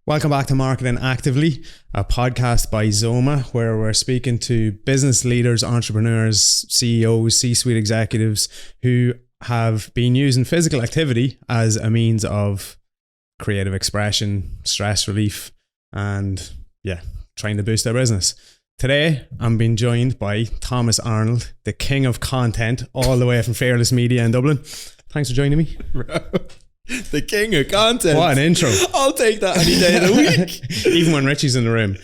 Welcome back to Marketing Actively, a podcast by ZOMA, where we're speaking to business leaders, entrepreneurs, CEOs, C-suite executives who have been using physical activity as a means of creative expression, stress relief, and trying to boost their business. Today, I'm being joined by Thomas Arnold, the king of content, all the way from Fearless Media in Dublin. Thanks for joining me. The king of content. What an intro. I'll take that any day of the week. Even when Richie's in the room.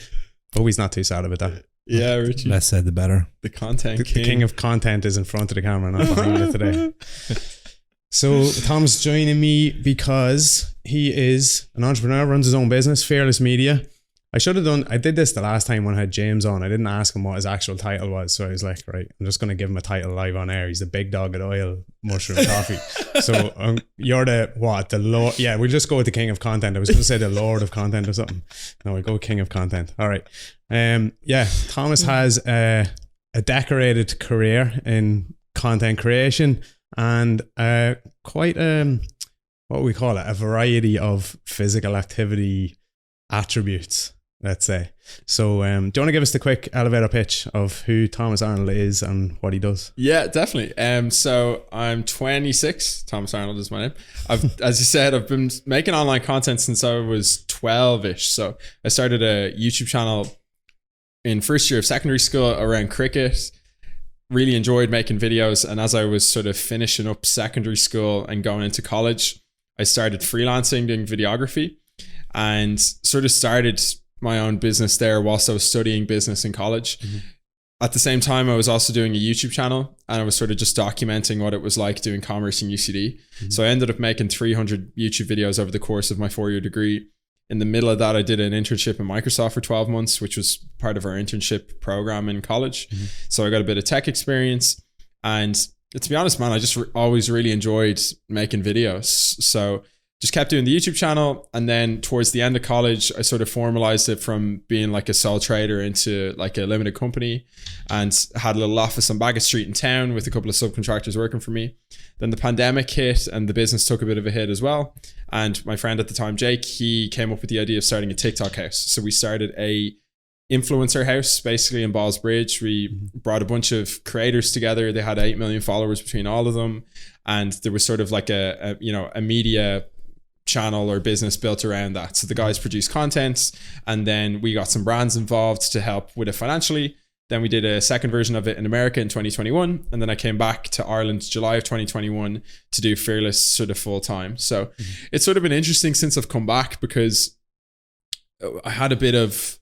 Oh, he's not too sad about that. Yeah, Richie. Less said, the better. The content The king. king of content is in front of the camera, not behind it today. So Tom's joining me because he is an entrepreneur, runs his own business, Fearless Media. I did this the last time when I had James on. I didn't ask him what his actual title was. So I was like, right, I'm just going to give him a title live on air. He's the big dog at oil, mushroom coffee. So you're the Lord. Yeah, we'll just go with the king of content. I was going to say the Lord of content or something. No, we go king of content. All right. Thomas has a decorated career in content creation and quite what we call it, a variety of physical activity attributes, let's say. So do you want to give us the quick elevator pitch of who Thomas Arnold is and what he does? Yeah, definitely. So I'm 26. Thomas Arnold is my name. As you said, I've been making online content since I was 12-ish. So I started a YouTube channel in first year of secondary school around cricket. Really enjoyed making videos. And as I was sort of finishing up secondary school and going into college, I started freelancing, doing videography, and sort of started my own business there whilst I was studying business in college. Mm-hmm. At the same time, I was also doing a YouTube channel, and I was sort of just documenting what it was like doing commerce in UCD. Mm-hmm. So I ended up making 300 YouTube videos over the course of my 4-year degree. In the middle of that, I did an internship in Microsoft for 12 months, which was part of our internship program in college. Mm-hmm. So I got a bit of tech experience. And to be honest, man, I just always really enjoyed making videos. So just kept doing the YouTube channel. And then towards the end of college, I sort of formalized it from being like a sole trader into like a limited company, and had a little office on Bagot Street in town with a couple of subcontractors working for me. Then the pandemic hit and the business took a bit of a hit as well. And my friend at the time, Jake, he came up with the idea of starting a TikTok house. So we started a influencer house basically in Ballsbridge. We brought a bunch of creators together. They had 8 million followers between all of them. And there was sort of like a media channel or business built around that. So the guys produced content, and then we got some brands involved to help with it financially. Then we did a second version of it in America in 2021. And then I came back to Ireland July of 2021 to do Fearless sort of full time. So it's sort of been interesting since I've come back, because I had a bit of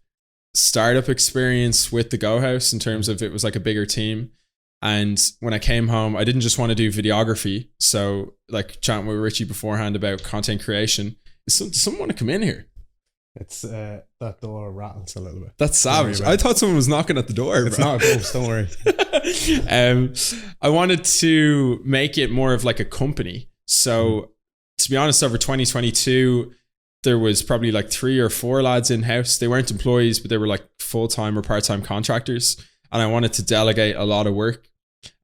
startup experience with the Go House in terms of it was like a bigger team. And when I came home, I didn't just want to do videography. So like chatting with Richie beforehand about content creation, does someone want to come in here? It's that door rattles a little bit. That's savage. I thought someone was knocking at the door. It's not a ghost, don't worry. I wanted to make it more of like a company. So to be honest, over 2022, there was probably like 3 or 4 lads in-house. They weren't employees, but they were like full-time or part-time contractors. And I wanted to delegate a lot of work.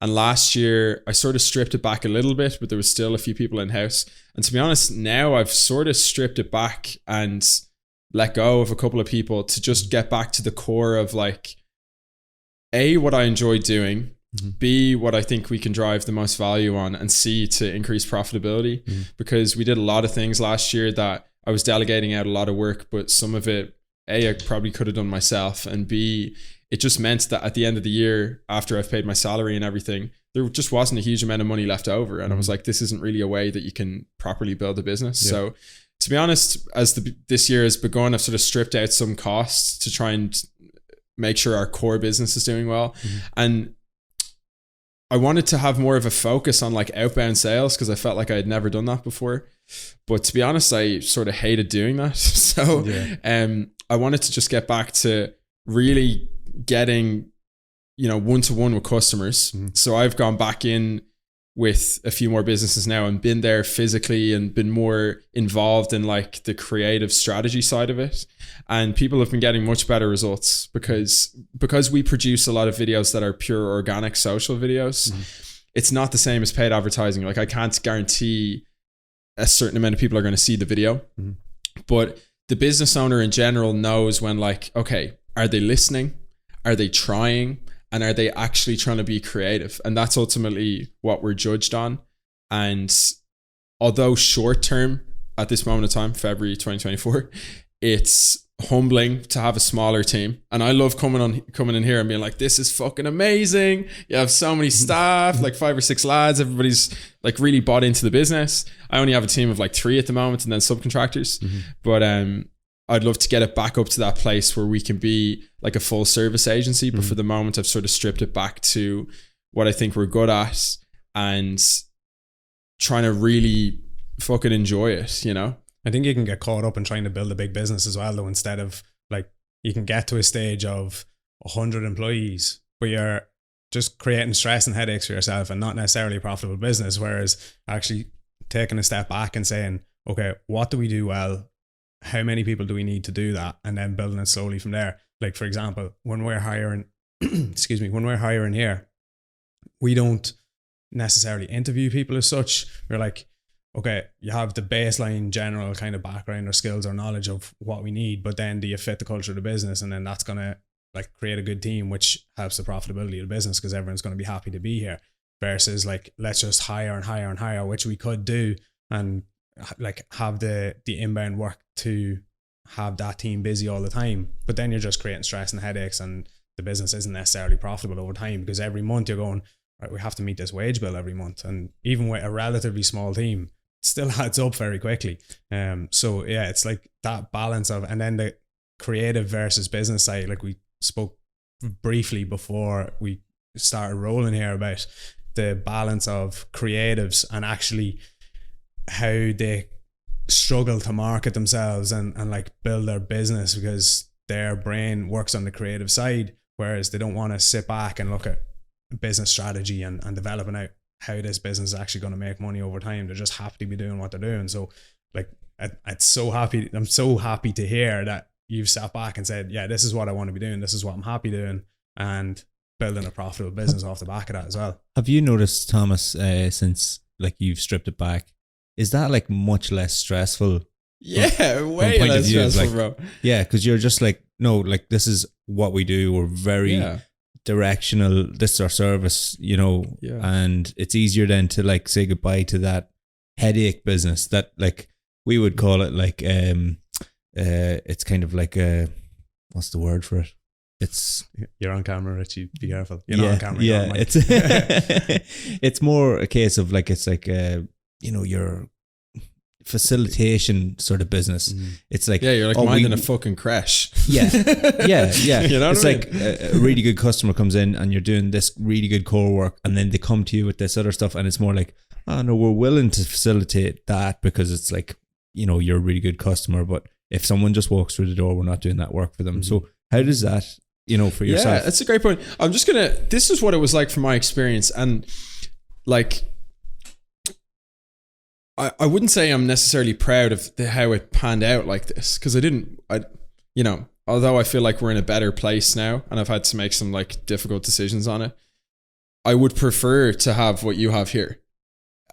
And last year, I sort of stripped it back a little bit, but there was still a few people in-house. And to be honest, now I've sort of stripped it back and let go of a couple of people to just get back to the core of like, A, what I enjoy doing, B, what I think we can drive the most value on, and C, to increase profitability. Because we did a lot of things last year that I was delegating out a lot of work, but some of it, A, I probably could have done myself, and B, it just meant that at the end of the year, after I've paid my salary and everything, there just wasn't a huge amount of money left over. And I was like, this isn't really a way that you can properly build a business. Yeah. So to be honest, as this year has begun, I've sort of stripped out some costs to try and make sure our core business is doing well. And I wanted to have more of a focus on like outbound sales, because I felt like I had never done that before. But to be honest, I sort of hated doing that. So I wanted to just get back to really getting, one-to-one with customers. So I've gone back in with a few more businesses now and been there physically and been more involved in like the creative strategy side of it. And people have been getting much better results because we produce a lot of videos that are pure organic social videos. It's not the same as paid advertising. Like I can't guarantee a certain amount of people are going to see the video, but the business owner in general knows when like, okay, are they listening? Are they trying? And are they actually trying to be creative? And that's ultimately what we're judged on. And although short term at this moment of time, February 2024, it's humbling to have a smaller team. And I love coming in here and being like, this is fucking amazing. You have so many staff, like 5 or 6 lads. Everybody's like really bought into the business. I only have a team of like 3 at the moment and then subcontractors. But I'd love to get it back up to that place where we can be like a full service agency. But for the moment, I've sort of stripped it back to what I think we're good at and trying to really fucking enjoy it, you know? I think you can get caught up in trying to build a big business as well, though, instead of like, you can get to a stage of 100 employees where you're just creating stress and headaches for yourself and not necessarily a profitable business. Whereas actually taking a step back and saying, okay, what do we do well? How many people do we need to do that? And then building it slowly from there. Like, for example, when we're hiring, when we're hiring here, we don't necessarily interview people as such. We're like, okay, you have the baseline general kind of background or skills or knowledge of what we need, but then do you fit the culture of the business? And then that's going to like create a good team, which helps the profitability of the business because everyone's going to be happy to be here, versus like, let's just hire and hire and hire, which we could do, and like have the inbound work to have that team busy all the time. But then you're just creating stress and headaches, and the business isn't necessarily profitable over time because every month you're going, right, we have to meet this wage bill every month. And even with a relatively small team, still adds up very quickly. So yeah, it's like that balance of, and then the creative versus business side, like we spoke briefly before we started rolling here about the balance of creatives and actually how they struggle to market themselves and like build their business because their brain works on the creative side, whereas they don't want to sit back and look at business strategy and developing out how this business is actually going to make money over time. They're just happy to be doing what they're doing. So like, I'm so happy to hear that you've sat back and said, yeah, this is what I want to be doing. This is what I'm happy doing, and building a profitable business off the back of that as well. Have you noticed, Thomas, since like you've stripped it back, is that like much less stressful? Yeah, way less stressful, like, bro. Yeah, because you're just like, no, like this is what we do. We're very directional. This is our service, you know, and it's easier then to like say goodbye to that headache business that like we would call it like it's kind of like what's the word for it? It's you're on camera, Richie. Be careful. You're not on camera. Yeah, it's it's more a case of like, it's like you know, your facilitation sort of business. It's like, yeah, you're like minding a fucking crash. Yeah. You know, it's like a really good customer comes in and you're doing this really good core work, and then they come to you with this other stuff, and it's more like, oh no, we're willing to facilitate that because it's like, you know, you're a really good customer, but if someone just walks through the door, we're not doing that work for them. So how does that, you know, for yourself? Yeah, that's a great point. This is what it was like from my experience, and like, I wouldn't say I'm necessarily proud of how it panned out like this, because you know, although I feel like we're in a better place now and I've had to make some like difficult decisions on it, I would prefer to have what you have here.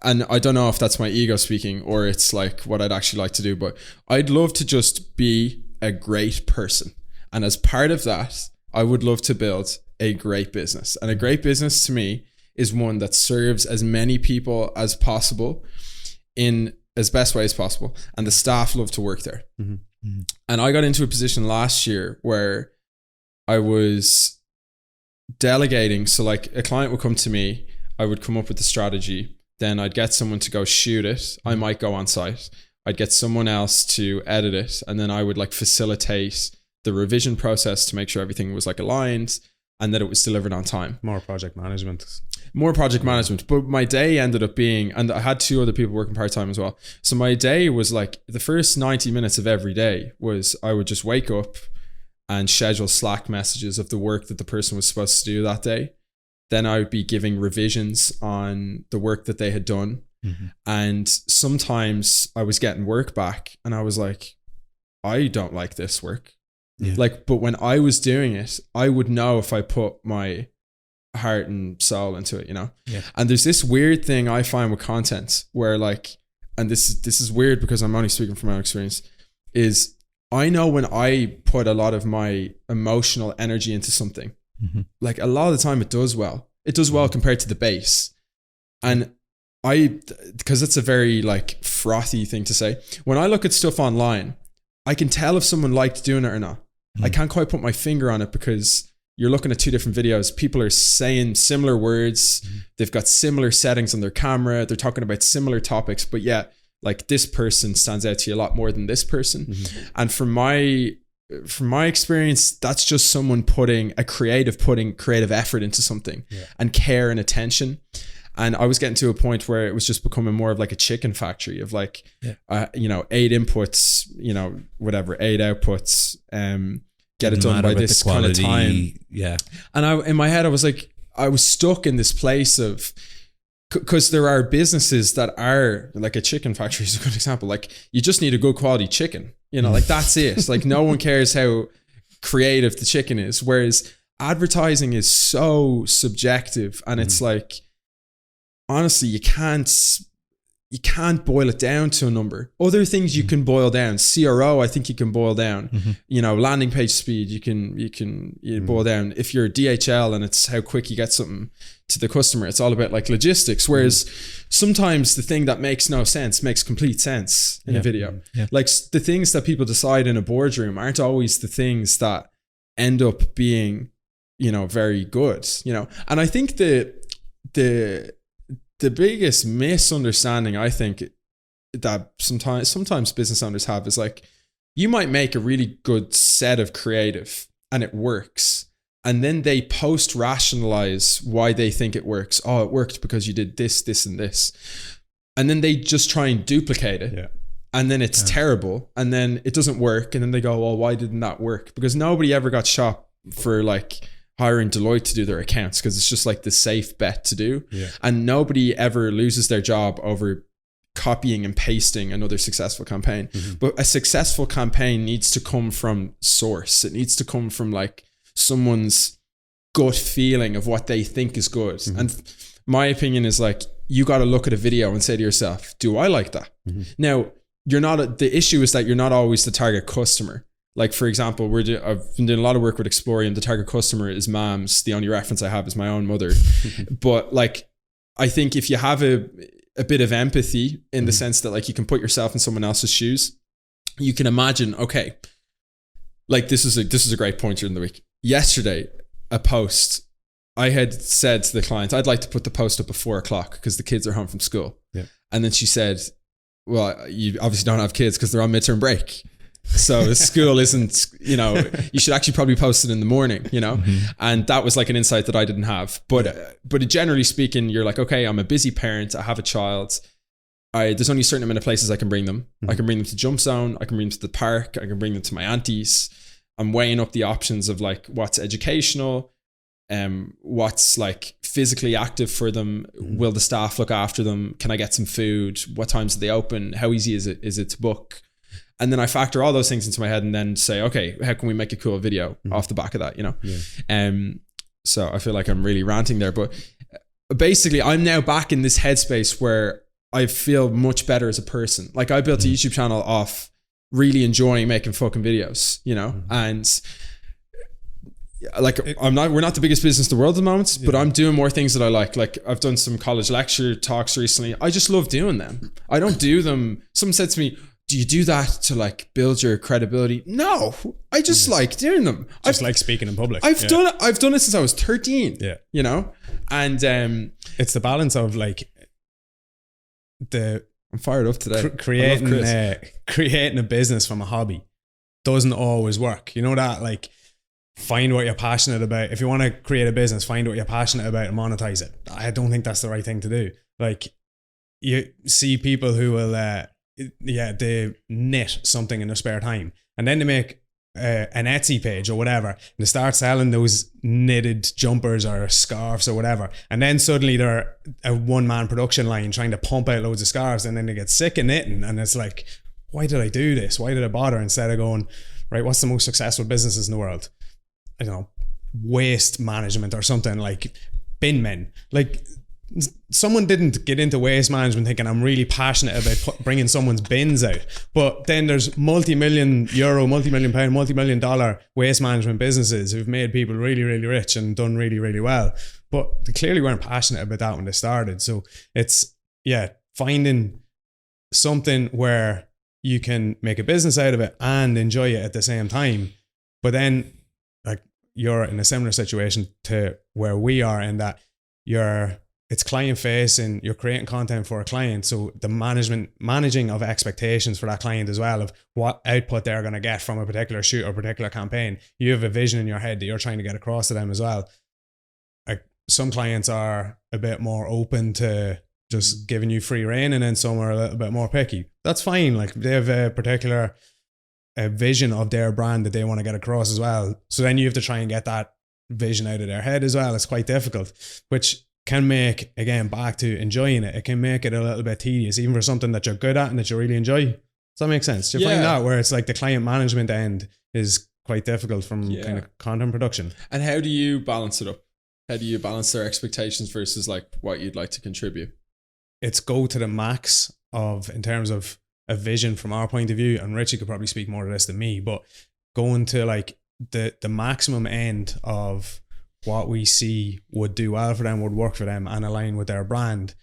And I don't know if that's my ego speaking or it's like what I'd actually like to do, but I'd love to just be a great person. And as part of that, I would love to build a great business. And a great business to me is one that serves as many people as possible in as best way as possible, and the staff love to work there. And I got into a position last year where I was delegating. So like, a client would come to me, I would come up with the strategy, then I'd get someone to go shoot it. I might go on site, I'd get someone else to edit it, and then I would like facilitate the revision process to make sure everything was like aligned and that it was delivered on time. More project management. But my day ended up being, and I had 2 other people working part-time as well. So my day was like, the first 90 minutes of every day was I would just wake up and schedule Slack messages of the work that the person was supposed to do that day. Then I would be giving revisions on the work that they had done. And sometimes I was getting work back and I was like, I don't like this work. Like, but when I was doing it, I would know if I put my heart and soul into it, you know? And there's this weird thing I find with content where like, and this is weird because I'm only speaking from my own experience, is I know when I put a lot of my emotional energy into something, like a lot of the time it does well. It does well compared to the base. And because it's a very like frothy thing to say, when I look at stuff online, I can tell if someone liked doing it or not. I can't quite put my finger on it because you're looking at two different videos. People are saying similar words. They've got similar settings on their camera. They're talking about similar topics, but yet like this person stands out to you a lot more than this person. And from my experience, that's just someone putting creative effort into something and care and attention. And I was getting to a point where it was just becoming more of like a chicken factory of like, 8 inputs, 8 outputs, get it done by this kind of time. Yeah. And in my head, I was like, I was stuck in this place of, because there are businesses that are like a chicken factory is a good example. Like you just need a good quality chicken, like that's it. Like no one cares how creative the chicken is. Whereas advertising is so subjective, and it's like, honestly, you can't boil it down to a number. Other things you can boil down. CRO, I think you can boil down. Landing page speed, you can boil down. If you're DHL and it's how quick you get something to the customer, it's all about like logistics. Whereas sometimes the thing that makes no sense makes complete sense in a video. Like the things that people decide in a boardroom aren't always the things that end up being, very good. And I think the biggest misunderstanding I think that sometimes business owners have is like, you might make a really good set of creative and it works. And then they post-rationalize why they think it works. Oh, it worked because you did this, this, and this. And then they just try and duplicate it. Yeah. And then it's terrible. And then it doesn't work. And then they go, well, why didn't that work? Because nobody ever got shot for like hiring Deloitte to do their accounts, because it's just like the safe bet to do. And nobody ever loses their job over copying and pasting another successful campaign. But a successful campaign needs to come from source. It needs to come from like someone's gut feeling of what they think is good. And my opinion is like, you got to look at a video and say to yourself, do I like that? Now, the issue is that you're not always the target customer. Like, for example, I've been doing a lot of work with Explorium. The target customer is moms. The only reference I have is my own mother. But like, I think if you have a bit of empathy in the sense that like you can put yourself in someone else's shoes, you can imagine, okay, like this is a great point during the week. Yesterday, a post, I had said to the client, I'd like to put the post up at 4:00 because the kids are home from school. And then she said, well, you obviously don't have kids because they're on midterm break. So school isn't, you should actually probably post it in the morning, and that was like an insight that I didn't have. But generally speaking, you're like, okay, I'm a busy parent. I have a child. There's only a certain amount of places I can bring them. I can bring them to Jump Zone. I can bring them to the park. I can bring them to my auntie's. I'm weighing up the options of like what's educational, what's like physically active for them. Will the staff look after them? Can I get some food? What times do they open? How easy is it to book? And then I factor all those things into my head and then say, okay, how can we make a cool video off the back of that, So I feel like I'm really ranting there, but basically I'm now back in this headspace where I feel much better as a person. Like I built a YouTube channel off really enjoying making fucking videos, and like we're not the biggest business in the world at the moment, but I'm doing more things that I like. Like I've done some college lecture talks recently. I just love doing them. I don't do them. Someone said to me, do you do that to like build your credibility? No, I just like doing them. Just like speaking in public. I've done it since I was 13. And it's the balance of like I'm fired up today. Creating a business from a hobby doesn't always work. You know that, like, find what you're passionate about. If you want to create a business, find what you're passionate about and monetize it. I don't think that's the right thing to do. Like, you see people who will they knit something in their spare time and then they make an Etsy page or whatever and they start selling those knitted jumpers or scarves or whatever, and then suddenly they're a one-man production line trying to pump out loads of scarves, and then they get sick of knitting and it's like, why did I do this? Why did I bother? Instead of going, right, what's the most successful businesses in the world? I don't know, waste management or something, like bin men. Like, someone didn't get into waste management thinking I'm really passionate about bringing someone's bins out, but then there's multi-million euro, multi-million pound, multi-million dollar waste management businesses who've made people really, really rich and done really, really well, but they clearly weren't passionate about that when they started. So it's finding something where you can make a business out of it and enjoy it at the same time. But then like you're in a similar situation to where we are, in that it's client facing, you're creating content for a client. So the managing of expectations for that client as well, of what output they're going to get from a particular shoot or particular campaign. You have a vision in your head that you're trying to get across to them as well. Like some clients are a bit more open to just giving you free rein, and then some are a little bit more picky. That's fine. Like they have a particular vision of their brand that they want to get across as well. So then you have to try and get that vision out of their head as well. It's quite difficult, which can make, again, back to enjoying it, it can make it a little bit tedious, even for something that you're good at and that you really enjoy. Does that make sense? Do you find that where it's like the client management end is quite difficult from kind of content production? And how do you balance it up? How do you balance their expectations versus like what you'd like to contribute? It's go to the max in terms of a vision from our point of view, and Richie could probably speak more to this than me, but going to like the maximum end of what we see would do well for them, would work for them and align with their brand,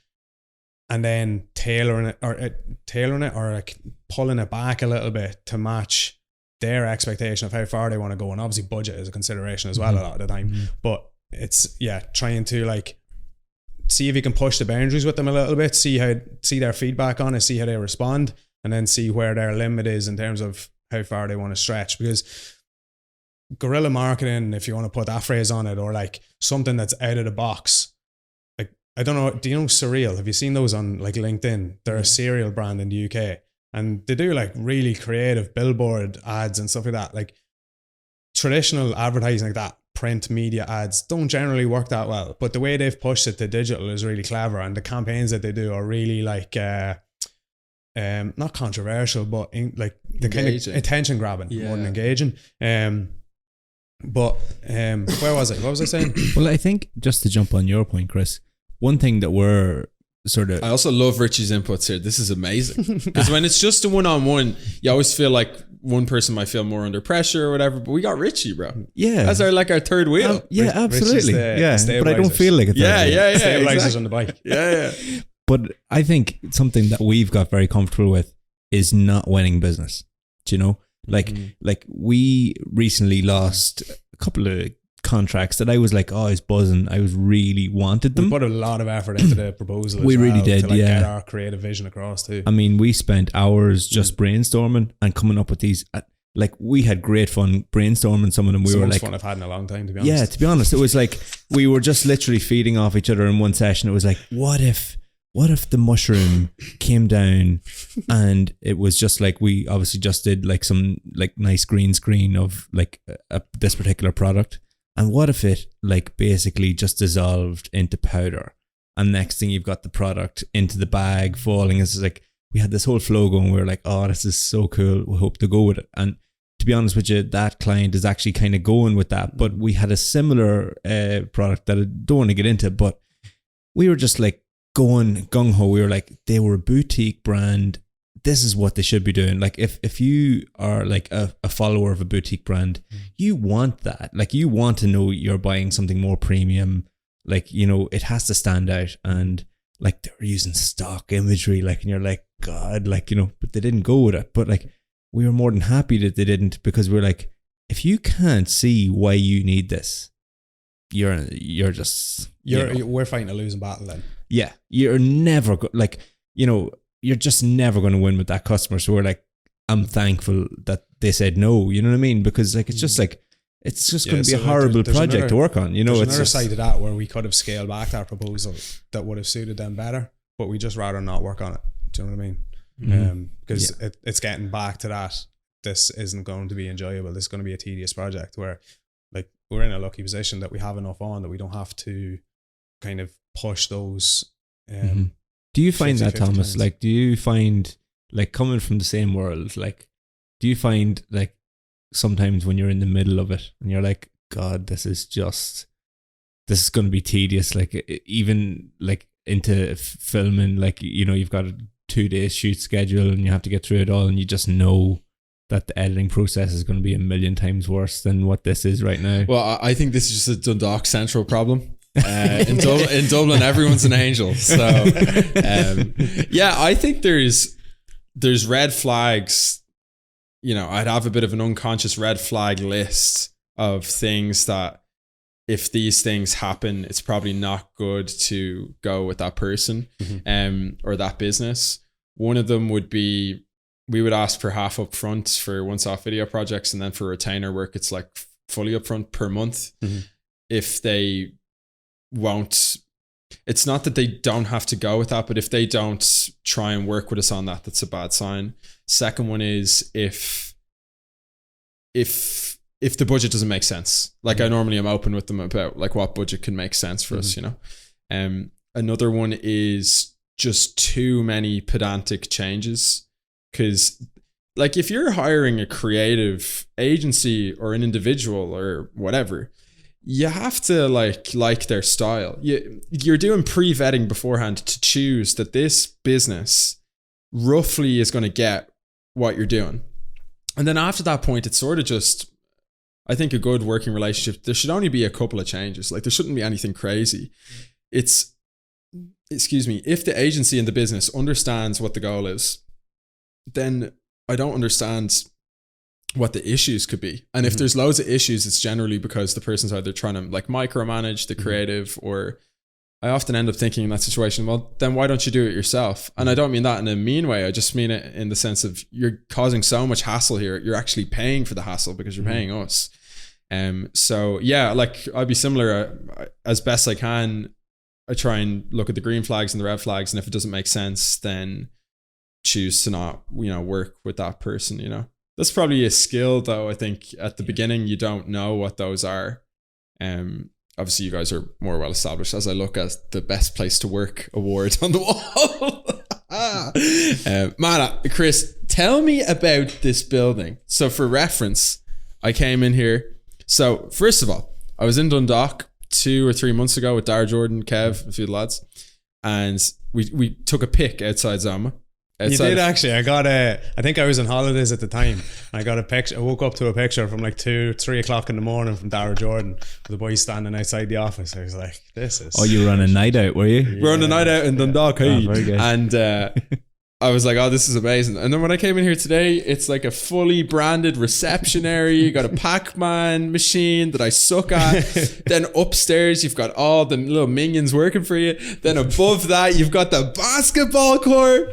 and then tailoring it or like pulling it back a little bit to match their expectation of how far they want to go. And obviously budget is a consideration as well a lot of the time, but it's trying to like see if you can push the boundaries with them a little bit, see their feedback on it, see how they respond, and then see where their limit is in terms of how far they want to stretch. Because guerrilla marketing, if you want to put that phrase on it, or like something that's out of the box, like, I don't know, do you know Surreal? Have you seen those on like LinkedIn? They're a cereal brand in the UK, and they do like really creative billboard ads and stuff like that. Like traditional advertising like that, print media ads don't generally work that well, but the way they've pushed it to digital is really clever, and the campaigns that they do are really like not controversial, but like the kind of attention grabbing more than engaging. But where was I? What was I saying? Well, I think just to jump on your point, Chris, one thing that we're sort of... I also love Richie's inputs here. This is amazing. Because when it's just a one-on-one, you always feel like one person might feel more under pressure or whatever, but we got Richie, bro. Yeah. That's our third wheel. Absolutely. But I don't feel like a third wheel. Stabilizers on the bike. Yeah. But I think something that we've got very comfortable with is not winning business. Do you know? Like we recently lost a couple of contracts that I was like, I was buzzing. I was really wanted them. We put a lot of effort into the proposal. We really did, to get our creative vision across too. I mean, we spent hours just brainstorming and coming up with these. Like we had great fun brainstorming some of them. We were like, fun I've had in a long time, to be honest. Yeah, to be honest, it was like we were just literally feeding off each other in one session. It was like, what if the mushroom came down and it was just like, we obviously just did like some like nice green screen of like this particular product. And what if it like basically just dissolved into powder? And next thing you've got the product into the bag falling. It's like, we had this whole flow going. We were like, oh, this is so cool. We hope to go with it. And to be honest with you, that client is actually kind of going with that. But we had a similar product that I don't want to get into, but we were just like going gung-ho. We were like, they were a boutique brand. This is what they should be doing. Like if you are like a follower of a boutique brand, you want that. Like you want to know you're buying something more premium. Like, you know, it has to stand out. And like they were using stock imagery, like, and you're like, God, like, you know, but they didn't go with it. But like, we were more than happy that they didn't, because we're like, if you can't see why you need this, you're just, we're fighting a losing battle then. Yeah. You're never like, you know, you're just never going to win with that customer. So we're like, I'm thankful that they said no, you know what I mean? Because like, it's just like, it's just going to be a horrible project to work on. You know, it's another side of that where we could have scaled back that proposal that would have suited them better, but we just rather not work on it. Do you know what I mean? Because it's getting back to that. This isn't going to be enjoyable. This is going to be a tedious project where like we're in a lucky position that we have enough on that we don't have to kind of push those. Do you find that, Thomas? Times. Like, do you find like coming from the same world, like, do you find like sometimes when you're in the middle of it and you're like, God, this is going to be tedious. Like even like into filming, like, you know, you've got a 2 day shoot schedule and you have to get through it all, and you just know that the editing process is going to be a million times worse than what this is right now. Well, I think this is just a Dundalk Central problem. In Dublin, everyone's an angel. So, yeah, I think there's red flags. You know, I'd have a bit of an unconscious red flag list of things that if these things happen, it's probably not good to go with that person, or that business. One of them would be, we would ask for half up front for once-off video projects, and then for retainer work, it's like fully upfront per month. If they won't, it's not that they don't have to go with that, but if they don't try and work with us on that, that's a bad sign. Second one is if the budget doesn't make sense. Like, I normally am open with them about like what budget can make sense for us, you know. Another one is just too many pedantic changes. Because, like, if you're hiring a creative agency or an individual or whatever, you have to like their style. You're doing pre-vetting beforehand to choose that this business roughly is going to get what you're doing. And then after that point, it's sort of just, I think, a good working relationship. There should only be a couple of changes. Like, there shouldn't be anything crazy. If the agency and the business understands what the goal is, then I don't understand what the issues could be. And if there's loads of issues, it's generally because the person's either trying to like micromanage the creative, or I often end up thinking in that situation, well, then why don't you do it yourself? And I don't mean that in a mean way. I just mean it in the sense of you're causing so much hassle here. You're actually paying for the hassle because you're paying us. So yeah, like, I'd be similar. As best I can, I try and look at the green flags and the red flags. And if it doesn't make sense, then choose to not, you know, work with that person, you know. That's probably a skill though. I think at the beginning you don't know what those are. Obviously you guys are more well established as I look at the best place to work award on the wall. Chris, tell me about this building. So for reference, I came in here. So first of all, I was in Dundalk 2 or 3 months ago with Dara, Jordan, Kev, a few lads, and we took a pic outside ZOMA. You did actually. I think I was on holidays at the time. I got a picture. I woke up to a picture from like 2-3 o'clock in the morning from Dara Jordan with the boys standing outside the office. I was like, this is... Oh, you were on a night out, were you? Yeah. We're on a night out in Dundalk. Oh, very good. And I was like, oh, this is amazing. And then when I came in here today, it's like a fully branded reception area. You got a Pac-Man machine that I suck at. Then upstairs, you've got all the little minions working for you. Then above that, you've got the basketball court.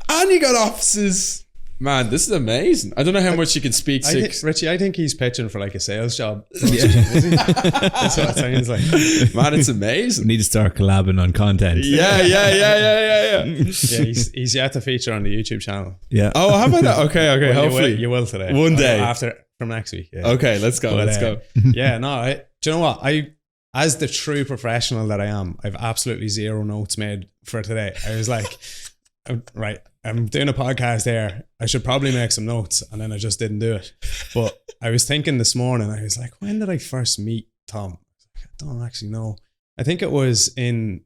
And you got offices. Man, this is amazing. I don't know how much you can speak. Richie, I think he's pitching for like a sales job. That's what it sounds like. Man, it's amazing. We need to start collabing on content. Yeah. Yeah, he's yet to feature on the YouTube channel. Yeah. Oh, how about that? Okay. Well, hopefully. you will today. One day. From next week. Yeah. Okay, let's go. Let's go. Yeah, no, do you know what? As the true professional that I am, I've absolutely zero notes made for today. I was like, right, I'm doing a podcast here. I should probably make some notes, and then I just didn't do it. But I was thinking this morning, I was like, when did I first meet Tom? I don't actually know. I think it was in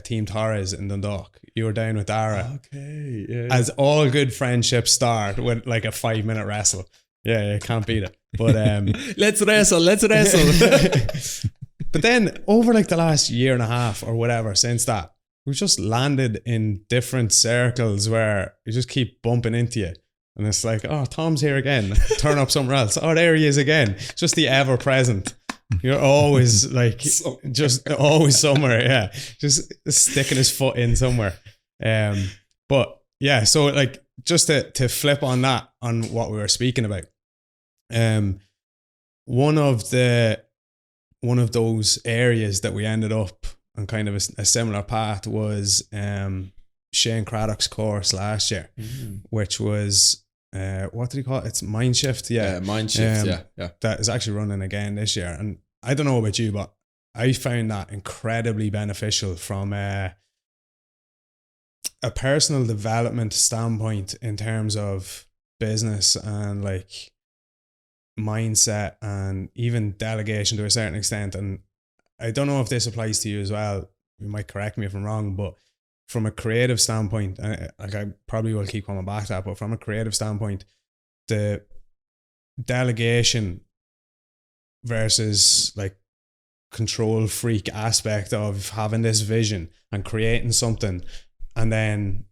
Team Torres in Dundalk. You were down with Dara. Okay, yeah. As all good friendships start with like a 5-minute wrestle. Yeah, can't beat it. But let's wrestle. But then over like the last year and a half or whatever since that, we've just landed in different circles where you just keep bumping into you. And it's like, oh, Tom's here again. Turn up somewhere else. Oh, there he is again. Just the ever present. You're always like, just always somewhere. Yeah. Just sticking his foot in somewhere. But yeah, so like just to flip on that, on what we were speaking about. One of those areas that we ended up on kind of a similar path was Shane Craddock's course last year, which was what did he call it? It's Mindshift. Yeah, Mindshift. Yeah. That is actually running again this year, and I don't know about you, but I found that incredibly beneficial from a personal development standpoint in terms of business and like mindset and even delegation to a certain extent. And I don't know if this applies to you as well, you might correct me if I'm wrong, but from a creative standpoint, like I probably will keep coming back to that, but from a creative standpoint, the delegation versus like control freak aspect of having this vision and creating something, and then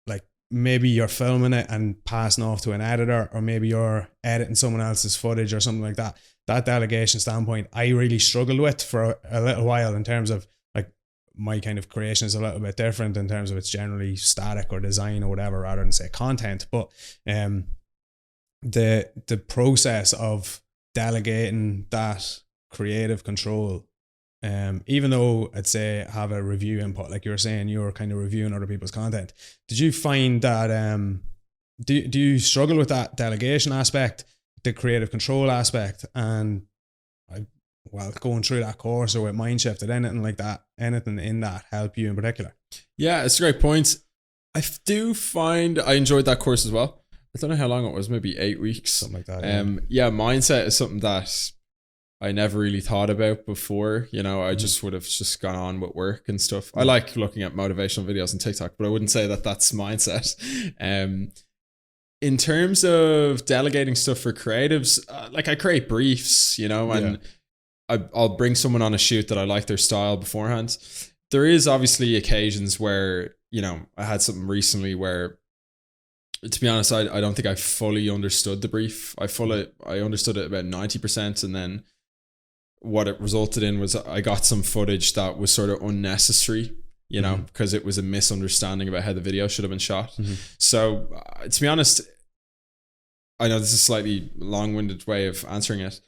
like maybe you're filming it and passing off to an editor, or maybe you're editing someone else's footage or something like that. That delegation standpoint I really struggled with for a little while, in terms of like my kind of creation is a little bit different in terms of it's generally static or design or whatever rather than say content. But the process of delegating that creative control, even though I'd say have a review input, like you were saying, you're kind of reviewing other people's content. Did you find that do you struggle with that delegation aspect, the creative control aspect, and going through that course or with Mindshift, did anything like that, anything in that help you in particular? Yeah, it's a great point. I do find I enjoyed that course as well. I don't know how long it was, maybe 8 weeks. Something like that. Yeah, mindset is something that I never really thought about before. You know, I just would have just gone on with work and stuff. I like looking at motivational videos on TikTok, but I wouldn't say that that's mindset. In terms of delegating stuff for creatives, like I create briefs, you know, and I'll bring someone on a shoot that I like their style beforehand. There is obviously occasions where, you know, I had something recently where, to be honest, I don't think I fully understood the brief. I understood it about 90%, and then what it resulted in was I got some footage that was sort of unnecessary, you know, because it was a misunderstanding about how the video should have been shot. So to be honest, I know this is a slightly long-winded way of answering it.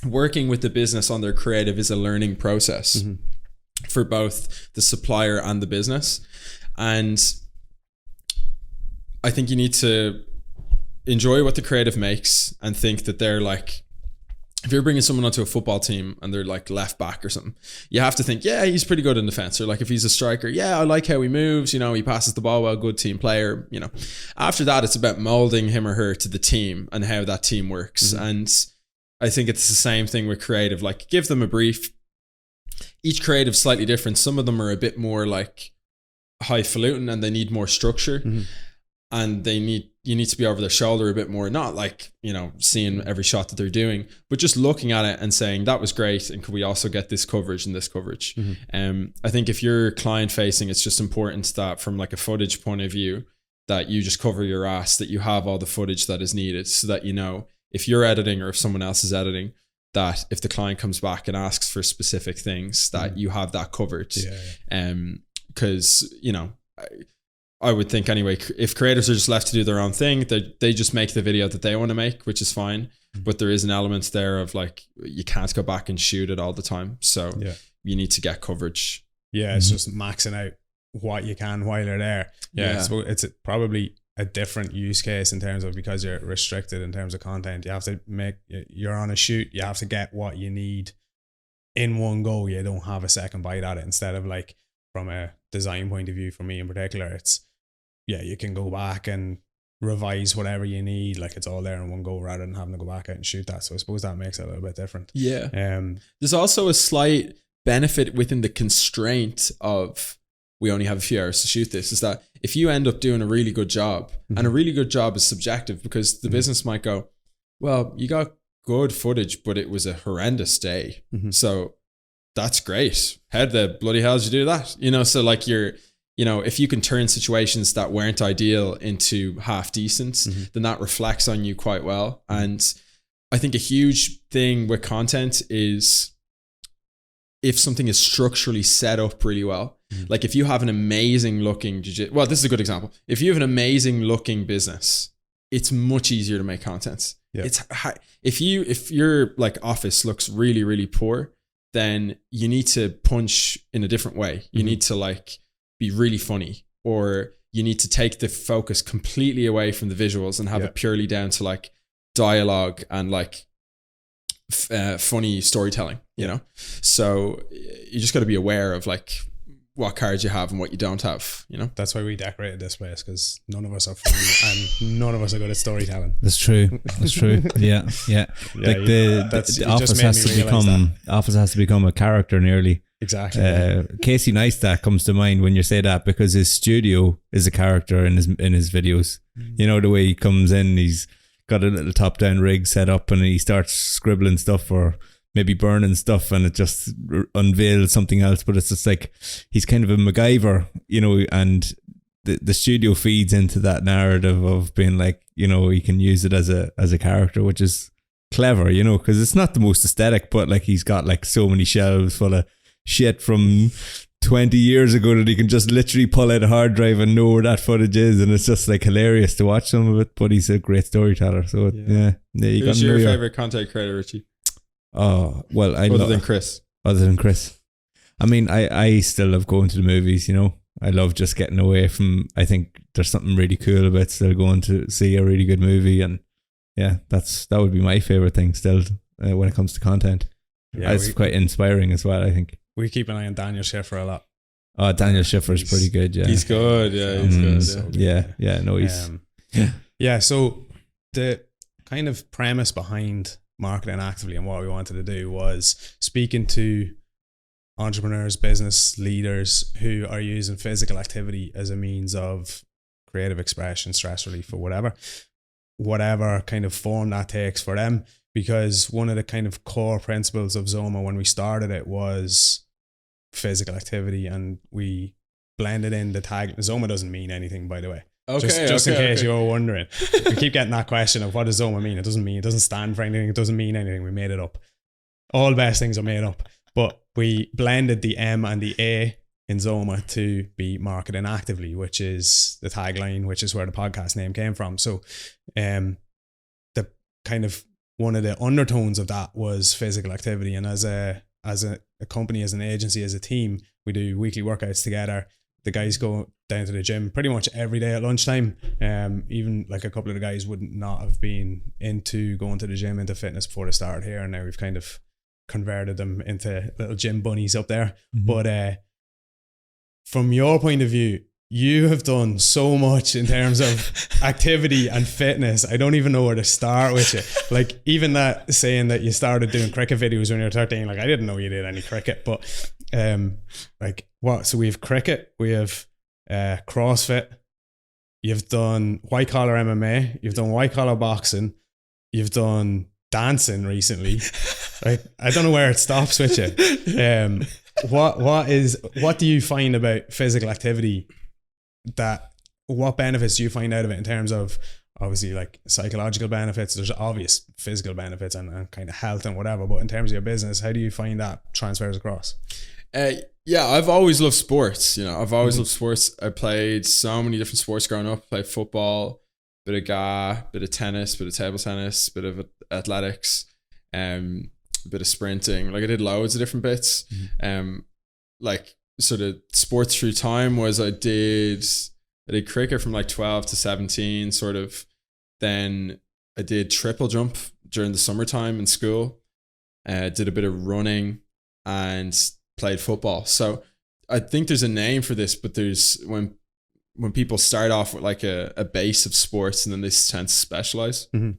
Working with the business on their creative is a learning process for both the supplier and the business. And I think you need to enjoy what the creative makes and think that they're like, if you're bringing someone onto a football team and they're like left back or something, you have to think, yeah, he's pretty good in defense. Or like if he's a striker, yeah, I like how he moves, you know, he passes the ball well, good team player, you know. After that, it's about molding him or her to the team and how that team works. And I think it's the same thing with creative. Like, give them a brief. Each creative's slightly different. Some of them are a bit more like highfalutin and they need more structure. And you need to be over their shoulder a bit more, not like, you know, seeing every shot that they're doing, but just looking at it and saying, that was great, and could we also get this coverage and this coverage? I think if you're client facing, it's just important that from like a footage point of view, that you just cover your ass, that you have all the footage that is needed, so that, you know, if you're editing or if someone else is editing, that if the client comes back and asks for specific things, that you have that covered. Because, you know, I would think anyway, if creators are just left to do their own thing, they just make the video that they want to make, which is fine. But there is an element there of like, you can't go back and shoot it all the time. So you need to get coverage. Yeah, it's just maxing out what you can while you're there. So it's probably a different use case in terms of, because you're restricted in terms of content. You have to you're on a shoot, you have to get what you need in one go. You don't have a second bite at it. Instead of like, from a design point of view, for me in particular, it's, you can go back and revise whatever you need. Like, it's all there in one go rather than having to go back out and shoot that. So I suppose that makes it a little bit different. There's also a slight benefit within the constraint of, we only have a few hours to shoot this, is that if you end up doing a really good job, and a really good job is subjective, because the business might go, well, you got good footage, but it was a horrendous day. So that's great. How the bloody hell did you do that? You know, so like you know, if you can turn situations that weren't ideal into half decent, then that reflects on you quite well. And I think a huge thing with content is, if something is structurally set up really well, like if you have an amazing looking, this is a good example. If you have an amazing looking business, it's much easier to make content. It's if your like office looks really, really poor, then you need to punch in a different way. You need to like be really funny, or you need to take the focus completely away from the visuals and have it purely down to like dialogue and like funny storytelling, you know? So you just got to be aware of like what cards you have and what you don't have, you know? That's why we decorated this place, because none of us are funny and none of us are good at storytelling. That's true. Yeah. Like the office has to become a character nearly. Exactly. Casey Neistat comes to mind when you say that, because his studio is a character in his videos. You know, the way he comes in, he's got a little top down rig set up and he starts scribbling stuff or maybe burning stuff, and it just unveils something else. But it's just like he's kind of a MacGyver, you know, and the studio feeds into that narrative of being like, you know, he can use it as a character, which is clever, you know, because it's not the most aesthetic, but like he's got like so many shelves full of shit from 20 years ago that he can just literally pull out a hard drive and know where that footage is, and it's just like hilarious to watch some of it. But he's a great storyteller, so Who's your favorite content creator, Richie? Oh, well, Other than Chris. I mean, I still love going to the movies, you know. I love just getting away from, I think there's something really cool about still going to see a really good movie, and yeah, that would be my favorite thing still when it comes to content. Yeah, it's quite inspiring as well, I think. We keep an eye on Daniel Schiffer a lot. Oh, Daniel Schiffer's pretty good, yeah. He's good, yeah, he's good. So good. Yeah, so the kind of premise behind Marketing Actively and what we wanted to do was speaking to entrepreneurs, business leaders who are using physical activity as a means of creative expression, stress relief, or whatever kind of form that takes for them. Because one of the kind of core principles of ZOMA when we started it was physical activity, and we blended in the tag. ZOMA doesn't mean anything, by the way. Okay, just in case you're wondering. We keep getting that question of what does ZOMA mean? It doesn't stand for anything. It doesn't mean anything. We made it up. All the best things are made up. But we blended the M and the A in ZOMA to be Marketing Actively, which is the tagline, which is where the podcast name came from. So the kind of one of the undertones of that was physical activity. And as a company, as an agency, as a team, we do weekly workouts together. The guys go down to the gym pretty much every day at lunchtime. Even like a couple of the guys would not have been into going to the gym, into fitness before they started here. And now we've kind of converted them into little gym bunnies up there. Mm-hmm. But from your point of view, you have done so much in terms of activity and fitness. I don't even know where to start with you. Like even that saying that you started doing cricket videos when you were 13, like I didn't know you did any cricket, but like what? So we have cricket, we have CrossFit, you've done white collar MMA, you've done white collar boxing, you've done dancing recently. Like I don't know where it stops with you. What do you find about physical activity? What benefits do you find out of it in terms of obviously like psychological benefits? There's obvious physical benefits and kind of health and whatever, but in terms of your business, how do you find that transfers across? Yeah, I've always loved sports. You know, I've always loved sports. I played so many different sports growing up. Played football, bit of bit of tennis, bit of table tennis, bit of athletics, bit of sprinting. Like I did loads of different bits. Like sort of sports through time was I did cricket from like 12 to 17 sort of. Then I did triple jump during the summertime in school. Did a bit of running and played football. So I think there's a name for this, but there's when people start off with like a base of sports and then they tend to specialize. Mm-hmm.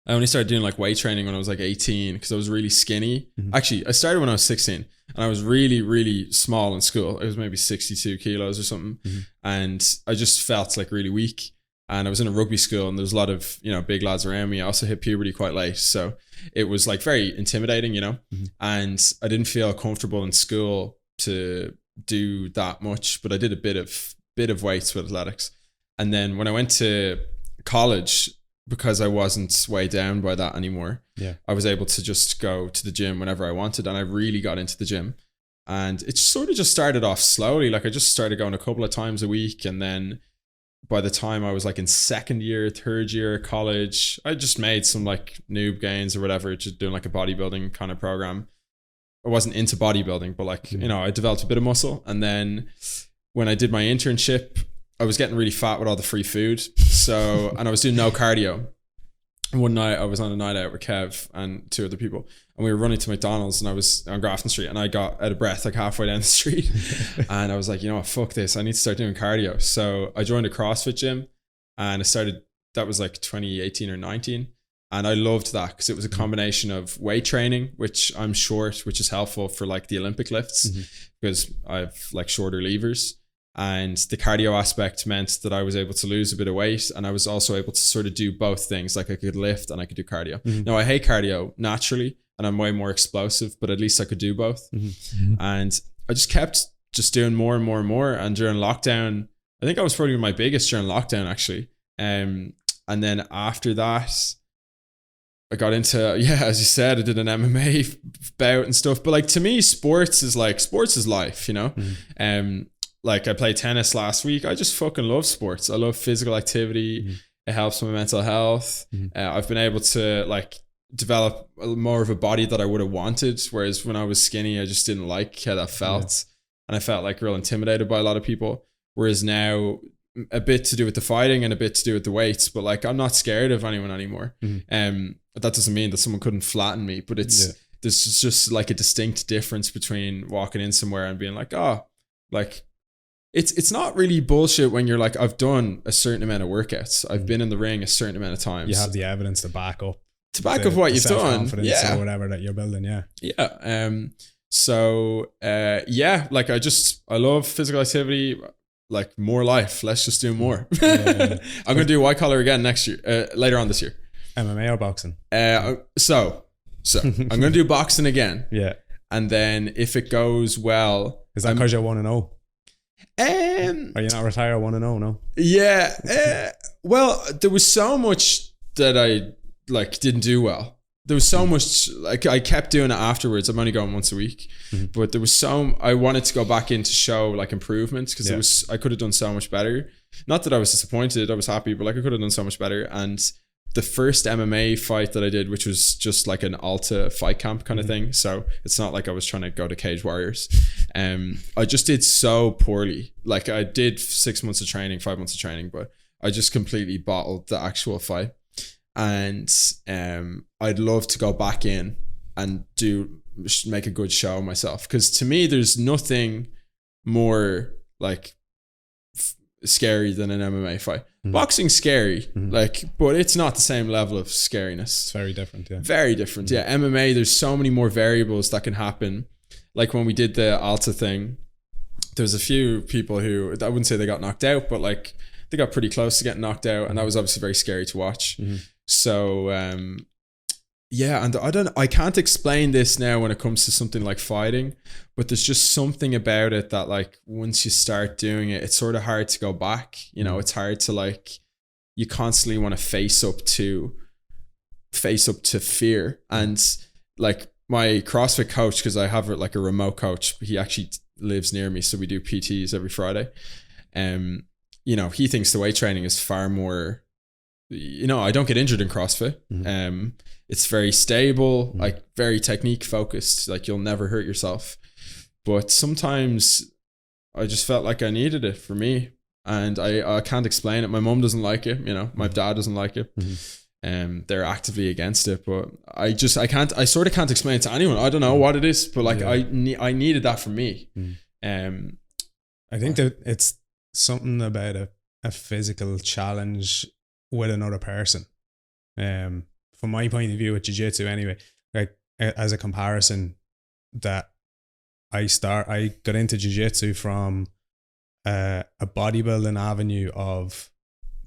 I only started doing like weight training when I was like 18 because I was really skinny. Mm-hmm. Actually, I started when I was 16 and I was really, really small in school. I was maybe 62 kilos or something. Mm-hmm. And I just felt like really weak. And I was in a rugby school and there's a lot of, you know, big lads around me. I also hit puberty quite late. So it was like very intimidating, you know, mm-hmm. and I didn't feel comfortable in school to do that much, but I did a bit of weights with athletics. And then when I went to college, because I wasn't weighed down by that anymore, I was able to just go to the gym whenever I wanted. And I really got into the gym. And it sort of just started off slowly. Like I just started going a couple of times a week. And then by the time I was like in second year, third year college, I just made some like noob gains or whatever, just doing like a bodybuilding kind of program. I wasn't into bodybuilding, but like, you know, I developed a bit of muscle. And then when I did my internship, I was getting really fat with all the free food. So, and I was doing no cardio. one night I was on a night out with Kev and 2 other people, and we were running to McDonald's, and I was on Grafton Street, and I got out of breath like halfway down the street. And I was like, you know what, fuck this, I need to start doing cardio. So I joined a CrossFit gym, and I started, that was like 2018 or 19. And I loved that because it was a combination of weight training, which I'm short, which is helpful for like the Olympic lifts because I have like shorter levers. And the cardio aspect meant that I was able to lose a bit of weight, and I was also able to sort of do both things. Like I could lift and I could do cardio. Now I hate cardio naturally, and I'm way more explosive, but at least I could do both. And I just kept just doing more and more and more. And during lockdown, I think I was probably my biggest during lockdown actually. And then after that, I got into, as you said, I did an MMA bout and stuff. But like, to me, sports is life, you know? Like I played tennis last week. I just fucking love sports. I love physical activity. It helps my mental health. I've been able to like develop more of a body that I would have wanted. Whereas when I was skinny, I just didn't like how that felt. And I felt like real intimidated by a lot of people. Whereas now, a bit to do with the fighting and a bit to do with the weights, but like I'm not scared of anyone anymore. But that doesn't mean that someone couldn't flatten me, but there's just like a distinct difference between walking in somewhere and being like, oh, like it's not really bullshit when you're like, I've done a certain amount of workouts, I've been in the ring a certain amount of times, you have the evidence to back up what you've done, or whatever that you're building. Like I love physical activity. Like more life, let's just do more. I'm gonna do white collar again next year, later on this year. MMA or boxing? So I'm gonna do boxing again. And then if it goes well, is that because you're 1-0? Are you not retired 1-0? No. Well, there was so much that I like didn't do well. There was so much, like I kept doing it afterwards. I'm only going once a week, but there was I wanted to go back in to show like improvements because I could have done so much better. Not that I was disappointed, I was happy, but like I could have done so much better. And the first MMA fight that I did, which was just like an Alta fight camp kind of thing. So it's not like I was trying to go to Cage Warriors. I just did so poorly. Like I did 6 months of training, 5 months of training, but I just completely bottled the actual fight. And I'd love to go back in and make a good show myself, because to me there's nothing more like scary than an MMA fight. Boxing's scary, like, but it's not the same level of scariness. It's very different. Very different. MMA, there's so many more variables that can happen. Like when we did the Alta thing, there's a few people who, I wouldn't say they got knocked out, but like they got pretty close to getting knocked out, and that was obviously very scary to watch. So and I can't explain this now when it comes to something like fighting, but there's just something about it that like once you start doing it, it's sort of hard to go back. You know, it's hard to like, you constantly want to face up to fear. And like my CrossFit coach, because I have like a remote coach, he actually lives near me, so we do PTs every Friday. You know, he thinks the weight training is far more, you know, I don't get injured in CrossFit. It's very stable, like very technique focused, like you'll never hurt yourself. But sometimes I just felt like I needed it for me, and I can't explain it. My mom doesn't like it, you know, my dad doesn't like it. They're actively against it, but I sort of can't explain it to anyone. I don't know what it is, but like I needed that for me. I think that it's something about a physical challenge with another person. From my point of view with jiu-jitsu anyway, like as a comparison, that I got into jiu-jitsu from a bodybuilding avenue of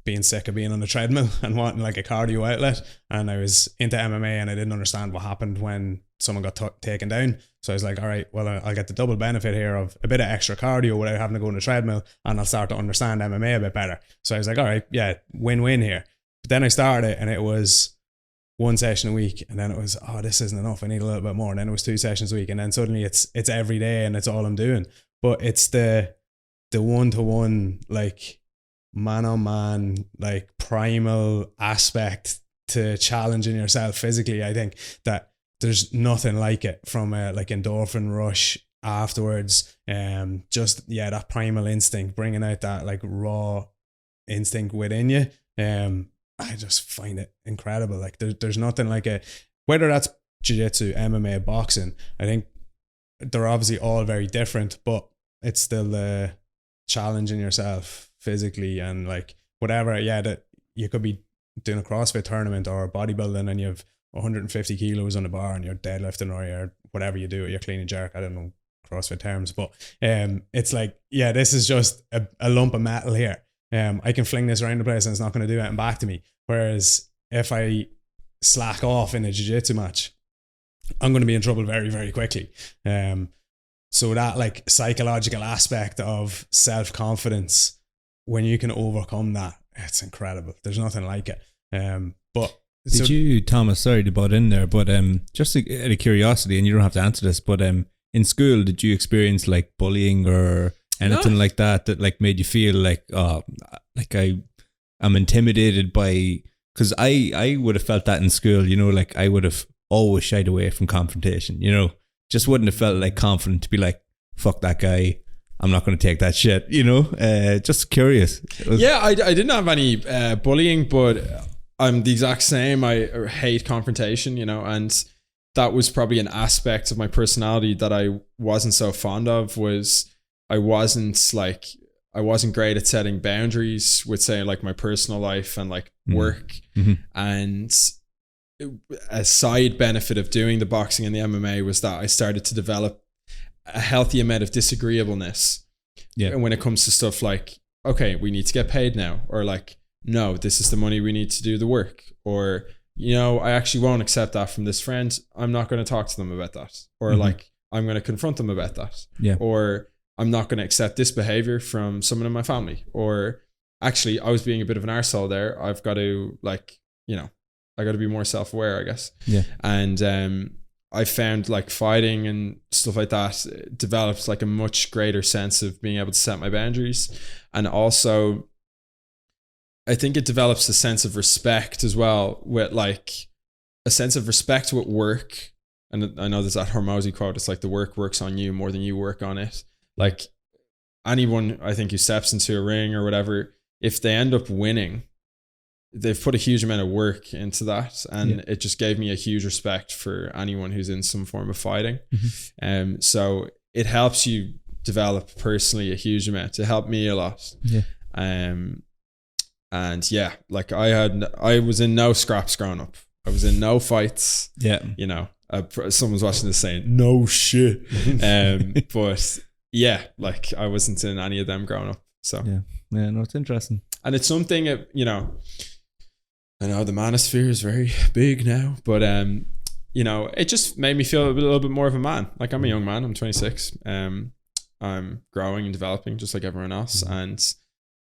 being sick of being on the treadmill and wanting like a cardio outlet, and I was into MMA and I didn't understand what happened when someone got taken down. So I was like, all right, well, I'll get the double benefit here of a bit of extra cardio without having to go on the treadmill, and I'll start to understand MMA a bit better. So I was like, all right, yeah, win-win here. But then I started it and it was one session a week, and then it was, oh, this isn't enough, I need a little bit more, and then it was 2 sessions a week, and then suddenly it's every day and it's all I'm doing. But it's the one-to-one, like man-on-man, like primal aspect to challenging yourself physically. I think that there's nothing like it, from a like endorphin rush afterwards. That primal instinct, bringing out that like raw instinct within you. I just find it incredible. Like there's nothing like whether that's jiu-jitsu, MMA, boxing, I think they're obviously all very different, but it's still challenging yourself physically and like whatever. Yeah, that you could be doing a CrossFit tournament or bodybuilding and you have 150 kilos on the bar and you're deadlifting or you're whatever you do, you're clean and jerk. I don't know CrossFit terms, but it's like, yeah, this is just a lump of metal here. I can fling this around the place and it's not going to do anything back to me. Whereas if I slack off in a jiu-jitsu match, I'm going to be in trouble very, very quickly. So that like psychological aspect of self-confidence, when you can overcome that, it's incredible. There's nothing like it. But did you, Thomas, sorry to butt in there, but just out of curiosity, and you don't have to answer this, but in school, did you experience like bullying or anything like that like made you feel like, oh, like I'm intimidated by, because I would have felt that in school, you know, like I would have always shied away from confrontation, you know, just wouldn't have felt like confident to be like, fuck that guy, I'm not going to take that shit, you know. Just curious. I didn't have any bullying, but I'm the exact same. I hate confrontation, you know, and that was probably an aspect of my personality that I wasn't so fond of. Was I wasn't great at setting boundaries with, say, like my personal life and like work. And a side benefit of doing the boxing and the MMA was that I started to develop a healthy amount of disagreeableness. Yeah. And when it comes to stuff like, okay, we need to get paid now, or like, no, this is the money we need to do the work, or, you know, I actually won't accept that from this friend. I'm not going to talk to them about that. Or like, I'm going to confront them about that. Yeah. Or I'm not going to accept this behavior from someone in my family. Or actually, I was being a bit of an arsehole there. I've got to, like, you know, I got to be more self-aware, I guess. Yeah. And I found like fighting and stuff like that develops like a much greater sense of being able to set my boundaries. And also, I think it develops a sense of respect as well, with like a sense of respect with work. And I know there's that Hormozy quote, it's like the work works on you more than you work on it. Like anyone, I think, who steps into a ring or whatever, if they end up winning, they've put a huge amount of work into that. And it just gave me a huge respect for anyone who's in some form of fighting. So it helps you develop personally a huge amount. It helped me a lot. Yeah. And yeah, like I was in no scraps growing up. I was in no fights. Yeah. You know, someone's watching this saying, no shit. But yeah, like I wasn't in any of them growing up. So yeah, no, it's interesting. And it's something, you know, I know the manosphere is very big now, but you know, it just made me feel a little bit more of a man. Like I'm a young man, I'm 26. I'm growing and developing just like everyone else. And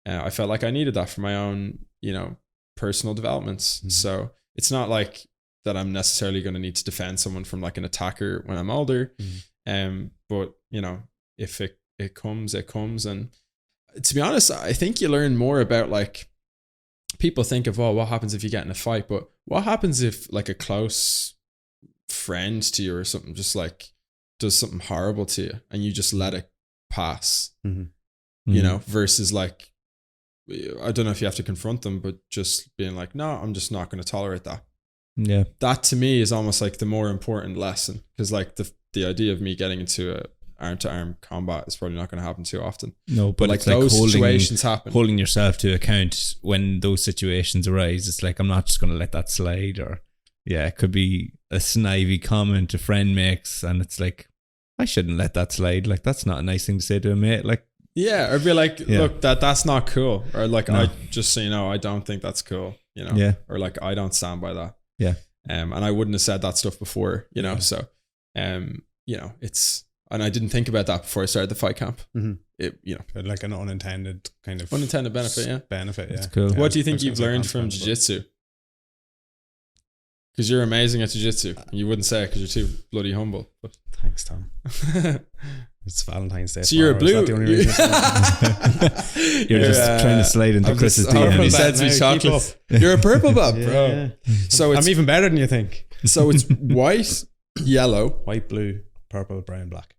I felt like I needed that for my own, you know, personal developments. So it's not like that I'm necessarily going to need to defend someone from like an attacker when I'm older. But you know, if it comes, it comes. And to be honest, I think you learn more about, like, people think of, oh, what happens if you get in a fight? But what happens if like a close friend to you or something just like does something horrible to you and you just let it pass, you know, versus like, I don't know if you have to confront them, but just being like, no, I'm just not going to tolerate that. Yeah. That to me is almost like the more important lesson, because like the idea of me getting into a arm-to-arm combat is probably not going to happen too often. No, but like those situations happen. Holding yourself to account when those situations arise. It's like, I'm not just going to let that slide. Or yeah, it could be a snivy comment a friend makes and it's like, I shouldn't let that slide. Like, that's not a nice thing to say to a mate. Like, yeah, or be like, look, that's not cool. Or like, no. I just so you know, I don't think that's cool, you know. Yeah. Or like, I don't stand by that. Yeah. And I wouldn't have said that stuff before, you know. So you know, it's, and I didn't think about that before I started the fight camp. It, you know, like an unintended kind of benefit. Yeah. Benefit. Yeah. That's cool. Yeah. What do you think you've learned from jiu-jitsu? Because you're amazing at jiu-jitsu. You wouldn't say it because you're too bloody humble. But. Thanks, Tom. It's Valentine's Day. So you're a blue. Is that the only reason? You're just trying to slide into Chris's DM. He sends me chocolate. You're a purple bub, bro. Yeah. So I'm even better than you think. So it's white, yellow, white, blue, purple, brown, black.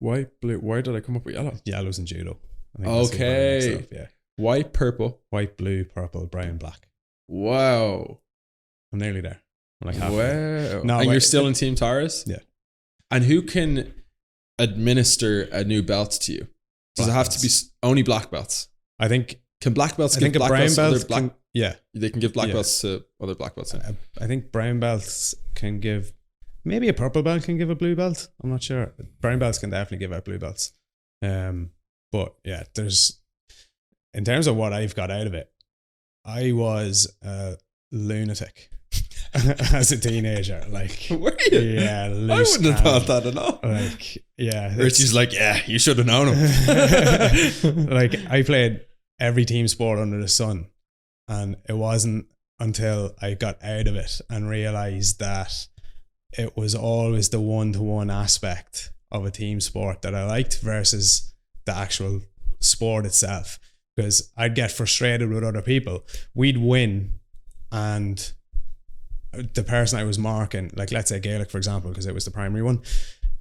White, blue. Why did I come up with yellow? Yellow's in judo. Okay. Yeah. White, purple, white, blue, purple, brown, black. Wow. I'm nearly there. I'm like halfway. Wow. No, and but- you're still in Team Tyrus? Yeah. And who can administer a new belt to you? Does it have to be only black belts? I think Can black belts I give think a black brown belts to other belt black? can, yeah. They can give black Yeah. belts to other black belts. I think brown belts can give, maybe a purple belt can give a blue belt. I'm not sure. Brown belts can definitely give out blue belts. But yeah, in terms of what I've got out of it, I was a lunatic as a teenager. Like, Were you? yeah, I loose wouldn't have cannon. thought that at all. Like, yeah. Richie's like, yeah, you should have known him. Like, I played every team sport under the sun, and it wasn't until I got out of it and realized that it was always the one-to-one aspect of a team sport that I liked versus the actual sport itself. Because I'd get frustrated with other people. We'd win, and the person I was marking, like let's say Gaelic for example, because it was the primary one,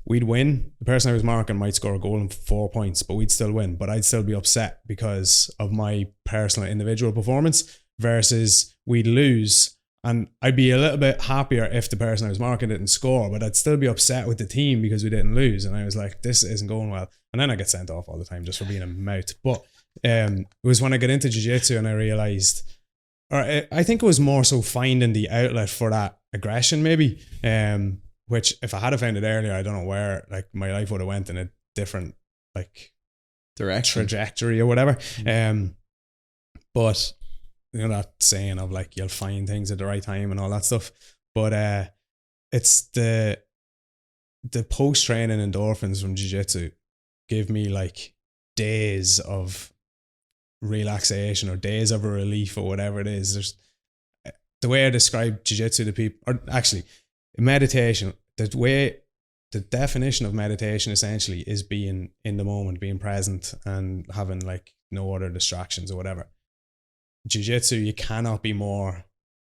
we'd win. The person I was marking might score a goal and 4 points, but we'd still win. But I'd still be upset because of my personal individual performance, versus we'd lose and I'd be a little bit happier if the person I was marking didn't score, but I'd still be upset with the team because we didn't lose. And I was like, this isn't going well. And then I get sent off all the time just for being a mouth. But it was when I got into jiu-jitsu and I realized, or I think it was more so finding the outlet for that aggression maybe, which if I had found it earlier, I don't know where like my life would have went in a different like Direction. trajectory or whatever. But you know that saying of like you'll find things at the right time and all that stuff. But it's the post-training endorphins from jiu-jitsu give me like days of relaxation or days of a relief or whatever it is. There's the way I describe jiu-jitsu to people, or actually meditation, the definition of meditation essentially is being in the moment, being present and having like no other distractions or whatever. Jiu-jitsu, you cannot be more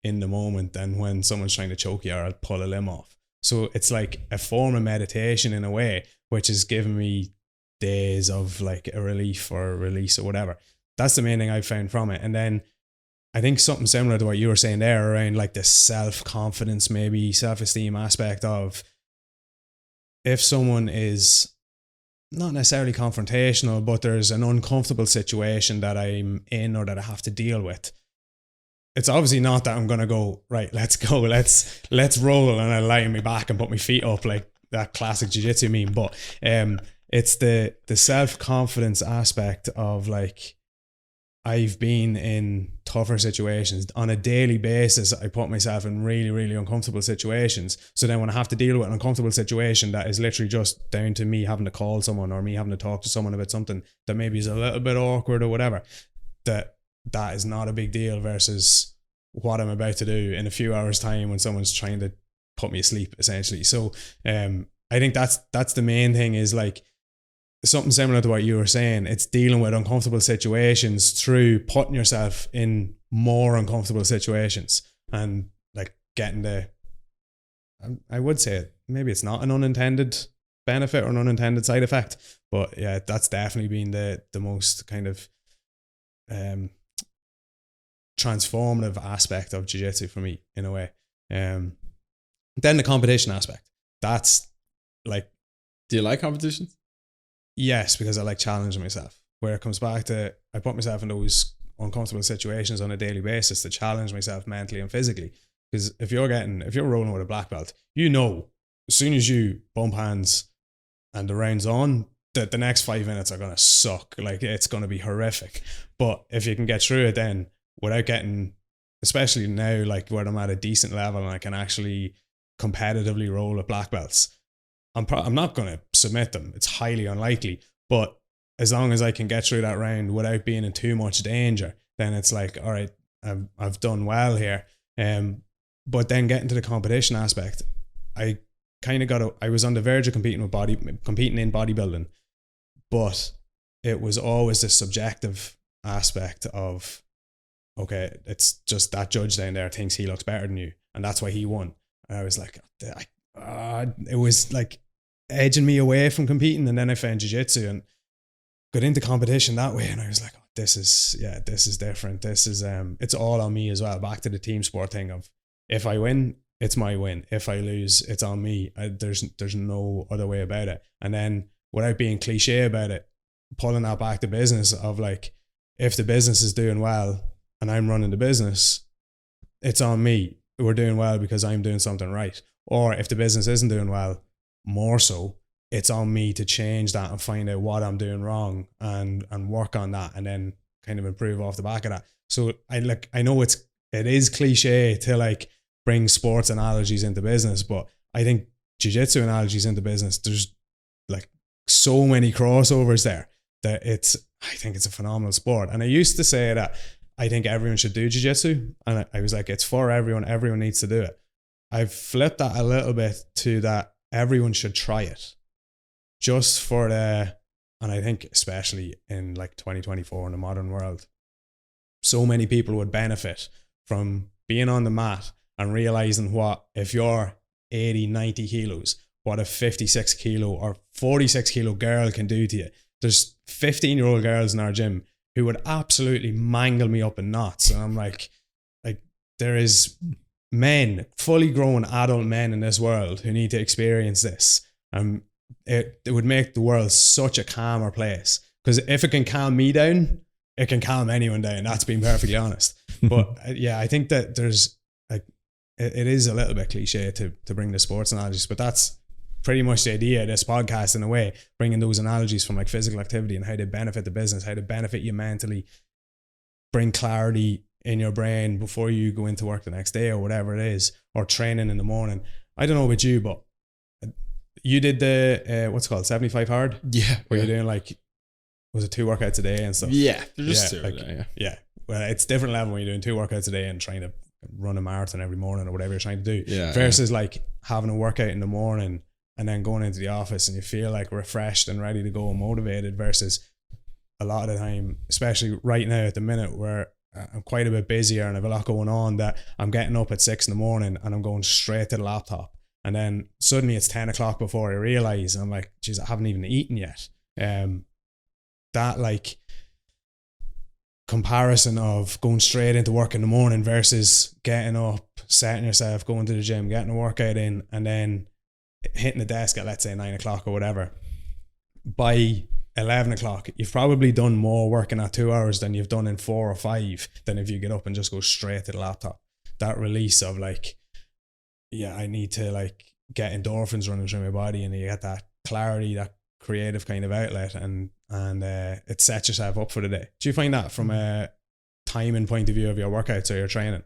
in the moment than when someone's trying to choke you or pull a limb off. So it's like a form of meditation in a way, which is giving me days of like a relief or a release or whatever. That's the main thing I've found from it. And then I think something similar to what you were saying there around like the self-confidence, maybe self-esteem aspect of if someone is not necessarily confrontational, but there's an uncomfortable situation that I'm in or that I have to deal with. It's obviously not that I'm going to go, right, let's go, let's roll, and I lie on my back and put my feet up like that classic jiu-jitsu meme. But it's the self-confidence aspect of like, I've been in tougher situations on a daily basis. I put myself in really, really uncomfortable situations. So then when I have to deal with an uncomfortable situation that is literally just down to me having to call someone or me having to talk to someone about something that maybe is a little bit awkward or whatever, that is not a big deal versus what I'm about to do in a few hours time when someone's trying to put me asleep essentially. So I think that's the main thing, is like something similar to what you were saying. It's dealing with uncomfortable situations through putting yourself in more uncomfortable situations and like getting I would say maybe it's not an unintended benefit or an unintended side effect, but yeah, that's definitely been the most kind of transformative aspect of jiu-jitsu for me in a way. Then the competition aspect, that's like, do you like competitions? Yes, because I like challenging myself. Where it comes back to, I put myself in those uncomfortable situations on a daily basis to challenge myself mentally and physically. Because if you're rolling with a black belt, you know, as soon as you bump hands and the round's on, the next 5 minutes are going to suck. Like, it's going to be horrific. But if you can get through it then without getting, especially now, like where I'm at a decent level and I can actually competitively roll with black belts, I'm not going to submit them. It's highly unlikely. But as long as I can get through that round without being in too much danger, then it's like, all right, I've done well here. But then getting to the competition aspect, I was on the verge of competing in bodybuilding, but it was always the subjective aspect of, okay, it's just that judge down there thinks he looks better than you, and that's why he won. And I was like, it was like edging me away from competing. And then I found jiu-jitsu and got into competition that way, and I was like, oh, this is different. This is it's all on me as well. Back to the team sport thing of, if I win, it's my win. If I lose, it's on me. There's no other way about it. And then, without being cliche about it, pulling that back to business of like, if the business is doing well and I'm running the business, it's on me. We're doing well because I'm doing something right. Or if the business isn't doing well, more so, it's on me to change that and find out what I'm doing wrong and work on that, and then kind of improve off the back of that. So I know it is cliche to like bring sports analogies into business, but I think jiu-jitsu analogies into business, there's like so many crossovers there that I think it's a phenomenal sport. And I used to say that I think everyone should do jiu-jitsu, and I was like, it's for everyone needs to do it. I've flipped that a little bit to that everyone should try it, just for and I think especially in like 2024 in the modern world, so many people would benefit from being on the mat and realizing what, if you're 80, 90 kilos, what a 56 kilo or 46 kilo girl can do to you. There's 15-year-old girls in our gym who would absolutely mangle me up in knots. And I'm like there is men, fully grown adult men in this world who need to experience this. It would make the world such a calmer place. Because if it can calm me down, it can calm anyone down. That's being perfectly honest. But yeah, I think that there's like, it is a little bit cliche to bring the sports analogies, but that's pretty much the idea of this podcast in a way, bringing those analogies from like physical activity and how they benefit the business, how they benefit you mentally, bring clarity in your brain before you go into work the next day or whatever it is, or training in the morning. I don't know about you, but you did the what's it called, 75 hard? Yeah. Where you're doing like, was it 2 workouts a day and stuff? Yeah, just 2 like, a day, yeah. Well, it's different level when you're doing 2 workouts a day and trying to run a marathon every morning or whatever you're trying to do. Yeah. Versus like having a workout in the morning and then going into the office and you feel like refreshed and ready to go and motivated, versus a lot of the time, especially right now at the minute where I'm quite a bit busier and I have a lot going on, that I'm getting up at 6 a.m. and I'm going straight to the laptop. And then suddenly it's 10 o'clock before I realize, I'm like, geez, I haven't even eaten yet. That like comparison of going straight into work in the morning versus getting up, setting yourself, going to the gym, getting a workout in, and then hitting the desk at, let's say, 9 o'clock or whatever. By 11 o'clock, you've probably done more work in that 2 hours than you've done in 4 or 5 than if you get up and just go straight to the laptop. That release of like, yeah, I need to like get endorphins running through my body, and you get that clarity, that creative kind of outlet, and it sets yourself up for the day. Do you find that from a timing point of view of your workouts or your training?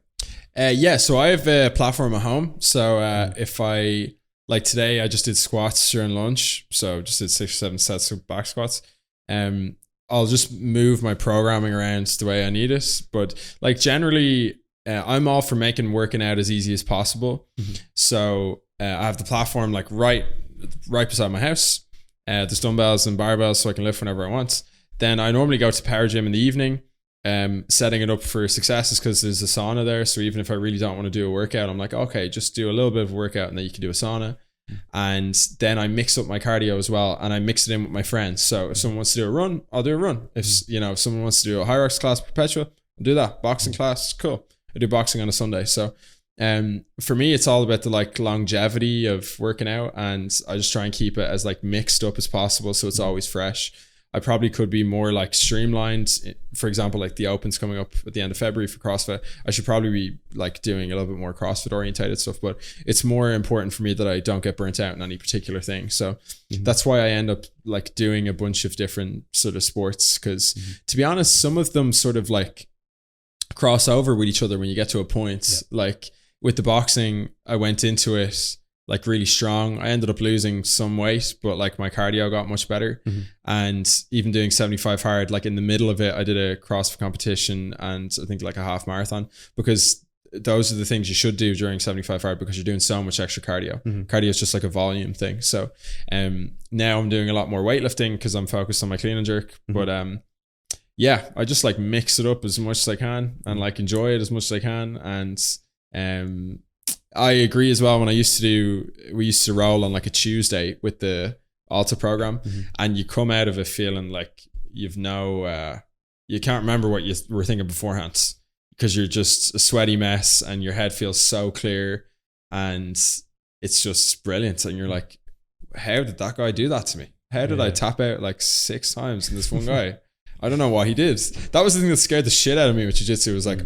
Yeah, so I have a platform at home. So if I, like today, I just did squats during lunch. So just did 6 or 7 sets of back squats. I'll just move my programming around the way I need it. But like generally, I'm all for making working out as easy as possible. Mm-hmm. So I have the platform like right beside my house. There's dumbbells and barbells so I can lift whenever I want. Then I normally go to power gym in the evening, setting it up for success is because there's a sauna there. So even if I really don't want to do a workout, I'm like, okay, just do a little bit of a workout and then you can do a sauna. And then I mix up my cardio as well, and I mix it in with my friends. So if someone wants to do a run, I'll do a run. If someone wants to do a Hyrox class perpetual, I'll do that. Boxing class, cool. I do boxing on a Sunday. So for me, it's all about the like longevity of working out, and I just try and keep it as like mixed up as possible so it's always fresh. I probably could be more like streamlined. For example, like the Open's coming up at the end of February for CrossFit. I should probably be like doing a little bit more CrossFit orientated stuff, but it's more important for me that I don't get burnt out in any particular thing. So that's why I end up like doing a bunch of different sort of sports, because to be honest, some of them sort of like cross over with each other when you get to a point. Yeah. Like with the boxing, I went into it like really strong. I ended up losing some weight, but like my cardio got much better. And even doing 75 hard, like in the middle of it, I did a CrossFit competition and I think like a half marathon, because those are the things you should do during 75 hard because you're doing so much extra cardio. Cardio is just like a volume thing. So now I'm doing a lot more weightlifting because I'm focused on my clean and jerk. But yeah, I just like mix it up as much as I can and like enjoy it as much as I can. And I agree as well. When we used to roll on like a Tuesday with the Alta program, and you come out of it feeling like you've no you can't remember what you were thinking beforehand because you're just a sweaty mess and your head feels so clear and it's just brilliant. And you're like, how did that guy do that to me? How did I tap out like 6 times in this one guy? I don't know what he did. That was the thing that scared the shit out of me with jiu-jitsu. It was like,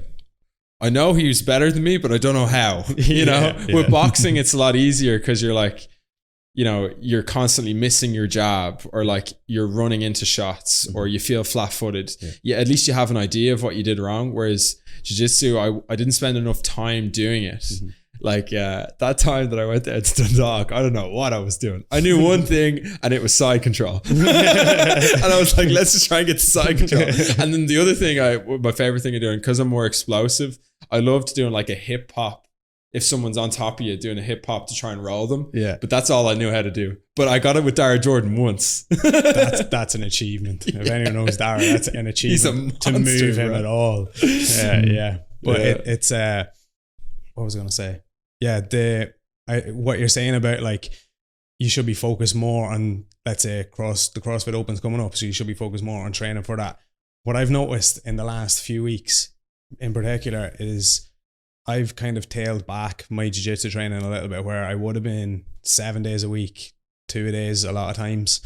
I know he's better than me, but I don't know how. You know, with boxing, it's a lot easier because you're like, you know, you're constantly missing your jab, or like you're running into shots, or you feel flat-footed. Yeah, at least you have an idea of what you did wrong. Whereas jiu-jitsu, I didn't spend enough time doing it. Like that time that I went there to Dundalk, I don't know what I was doing. I knew one thing, and it was side control. And I was like, let's just try and get to side control. And then the other thing, my favorite thing of doing, because I'm more explosive, I loved doing like a hip hop. If someone's on top of you, doing a hip hop to try and roll them. Yeah. But that's all I knew how to do. But I got it with Dara Jordan once. That's an achievement. If anyone knows Dara, that's an achievement. He's a monster, to move him at all. Yeah. But it's what was I gonna say? Yeah, what you're saying about like you should be focused more on, let's say, the CrossFit Open's coming up, so you should be focused more on training for that. What I've noticed in the last few weeks in particular is I've kind of tailed back my jiu-jitsu training a little bit, where I would have been 7 days a week, 2 days a lot of times,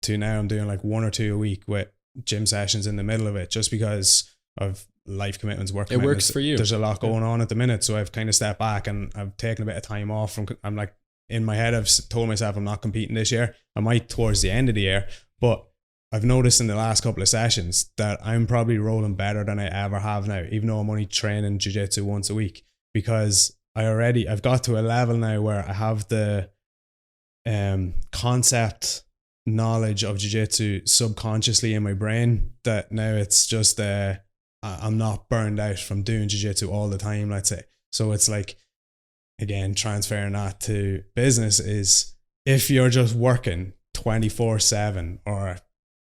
to now I'm doing like 1 or 2 a week with gym sessions in the middle of it, just because of life commitments, work commitments. It works for you. There's a lot going on at the minute, so I've kind of stepped back and I've taken a bit of time off from. I'm like, in my head, I've told myself I'm not competing this year. I might towards the end of the year, but I've noticed in the last couple of sessions that I'm probably rolling better than I ever have now, even though I'm only training jiu-jitsu once a week, because I've got to a level now where I have the concept knowledge of jiu-jitsu subconsciously in my brain, that now it's just I'm not burned out from doing jiu-jitsu all the time, let's say. So it's like, again, transferring that to business is, if you're just working 24/7 or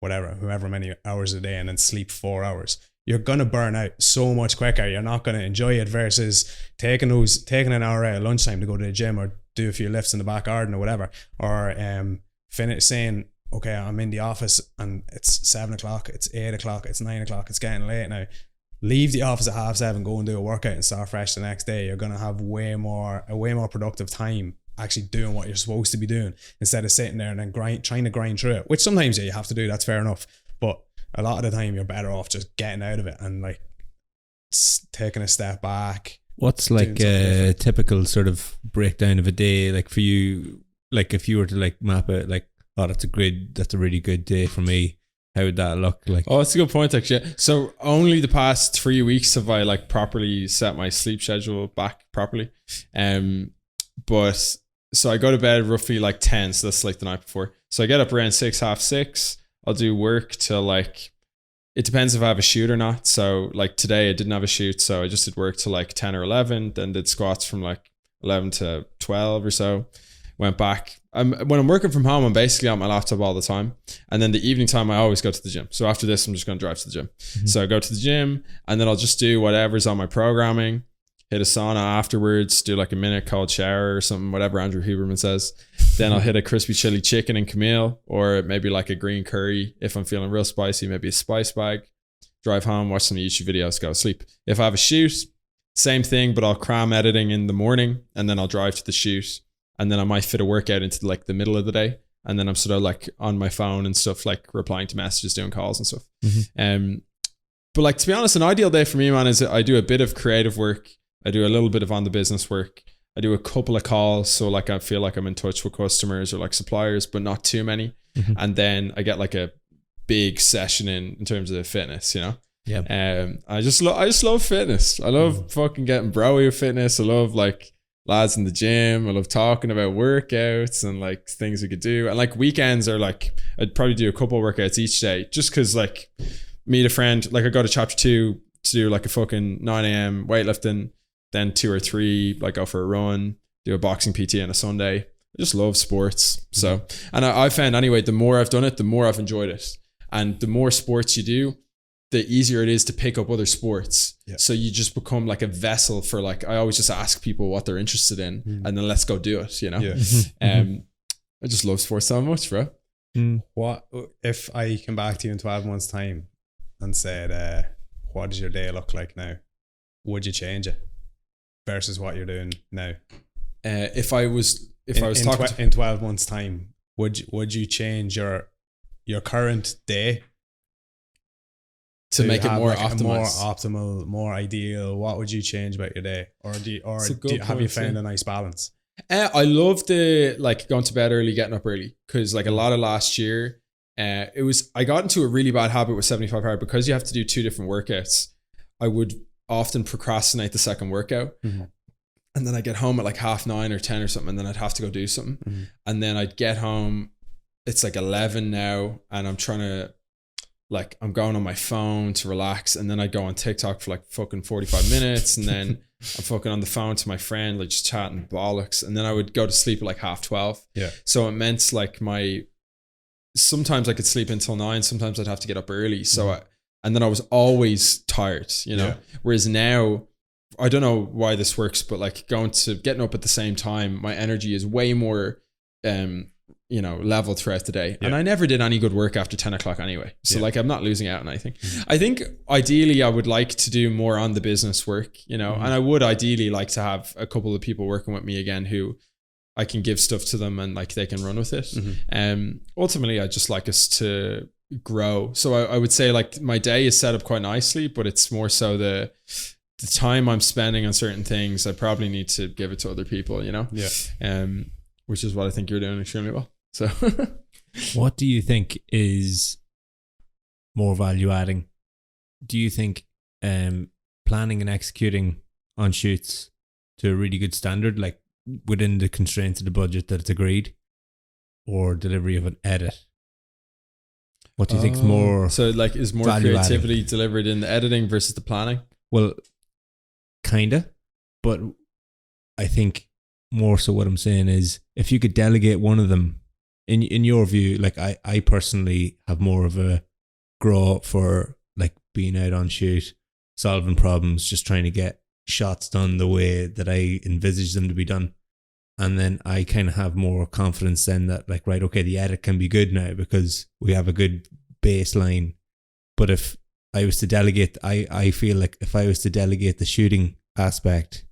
whatever, however many hours a day, and then sleep 4 hours, you're going to burn out so much quicker. You're not going to enjoy it, versus taking an hour out at lunchtime to go to the gym or do a few lifts in the back garden or whatever, or finish saying, okay, I'm in the office and it's 7 o'clock, it's 8 o'clock, it's 9 o'clock, it's getting late now. Leave the office at 7:30, go and do a workout and start fresh the next day. You're going to have a way more productive time actually doing what you're supposed to be doing, instead of sitting there and then trying to grind through it, which sometimes you have to do, that's fair enough. But a lot of the time you're better off just getting out of it and like taking a step back. What's like a typical sort of breakdown of a day, like for you? Like if you were to like map it, like, oh, that's a really good day for me, how would that look like? Oh, that's a good point, actually. So only the past 3 weeks have I like properly set my sleep schedule back properly. But so I go to bed roughly like 10, so that's like the night before. So I get up around 6, half 6. I'll do work till like, it depends if I have a shoot or not. So like today I didn't have a shoot, so I just did work till like 10 or 11, then did squats from like 11 to 12 or so. Went back. When I'm working from home, I'm basically on my laptop all the time. And then the evening time, I always go to the gym. So after this, I'm just going to drive to the gym. Mm-hmm. So I go to the gym, and then I'll just do whatever's on my programming, hit a sauna afterwards, do like a minute cold shower or something, whatever Andrew Huberman says. Then I'll hit a crispy chili chicken and Camille, or maybe like a green curry. If I'm feeling real spicy, maybe a spice bag. Drive home, watch some YouTube videos, go to sleep. If I have a shoot, same thing, but I'll cram editing in the morning, and then I'll drive to the shoot. And then I might fit a workout into like the middle of the day. And then I'm sort of like on my phone and stuff, like replying to messages, doing calls and stuff. Mm-hmm. But like, to be honest, an ideal day for me, man, is I do a bit of creative work. I do a little bit of on the business work. I do a couple of calls. So like, I feel like I'm in touch with customers or like suppliers, but not too many. Mm-hmm. And then I get like a big session in terms of fitness, you know? Yeah. I just love fitness. I love fucking getting broy with fitness. I love like lads in the gym. I love talking about workouts and like things we could do. And like weekends are like, I'd probably do a couple of workouts each day, just because like meet a friend. Like I go to chapter 2 to do like a fucking 9 a.m. weightlifting, then 2 or 3 like go for a run, do a boxing PT on a Sunday. I just love sports. So, and I found anyway, the more I've done it, the more I've enjoyed it. And the more sports you do, the easier it is to pick up other sports. Yeah. So you just become like a vessel for like, I always just ask people what they're interested in and then let's go do it, you know? Yeah. I just love sports so much, bro. What if I come back to you in 12 months time and said, what does your day look like now? Would you change it versus what you're doing now? If I was talking in 12 months time, would you change your current day to make it more like optimized? More optimal, more ideal? What would you change about your day? Or have you found a nice balance? I love the like going to bed early, getting up early, because like a lot of last year, I got into a really bad habit with 75 hard because you have to do 2 different workouts. I would often procrastinate the second workout. Mm-hmm. And then I'd get home at like 9:30 or 10 or something, and then I'd have to go do something. Mm-hmm. And then I'd get home, it's like 11 now, and I'm trying to, like, I'm going on my phone to relax, and then I'd go on TikTok for like fucking 45 minutes, and then I'm fucking on the phone to my friend, like just chatting bollocks, and then I would go to sleep at like 12:30. Yeah. So it meant like sometimes I could sleep until 9, sometimes I'd have to get up early. So and then I was always tired, you know? Yeah. Whereas now, I don't know why this works, but like getting up at the same time, my energy is way more, level throughout the day. Yeah. And I never did any good work after 10 o'clock anyway. So like, I'm not losing out on anything. Mm-hmm. I think ideally I would like to do more on the business work, and I would ideally like to have a couple of people working with me again who I can give stuff to them and like they can run with it. Mm-hmm. Ultimately, I just like us to grow. So I would say like my day is set up quite nicely, but it's more so the time I'm spending on certain things, I probably need to give it to other people, Yeah. Which is what I think you're doing extremely well. So what do you think is more value adding? Do you think planning and executing on shoots to a really good standard, like within the constraints of the budget that it's agreed, or delivery of an edit? What do you think is more? So like, is more creativity adding delivered in the editing versus the planning? Well, kinda, but I think more so what I'm saying is if you could delegate one of them, in your view, like I personally have more of a grow up for like being out on shoot, solving problems, just trying to get shots done the way that I envisage them to be done. And then I kind of have more confidence then that like, right, okay, the edit can be good now because we have a good baseline. But if I was to delegate, I feel like if I was to delegate the shooting aspect,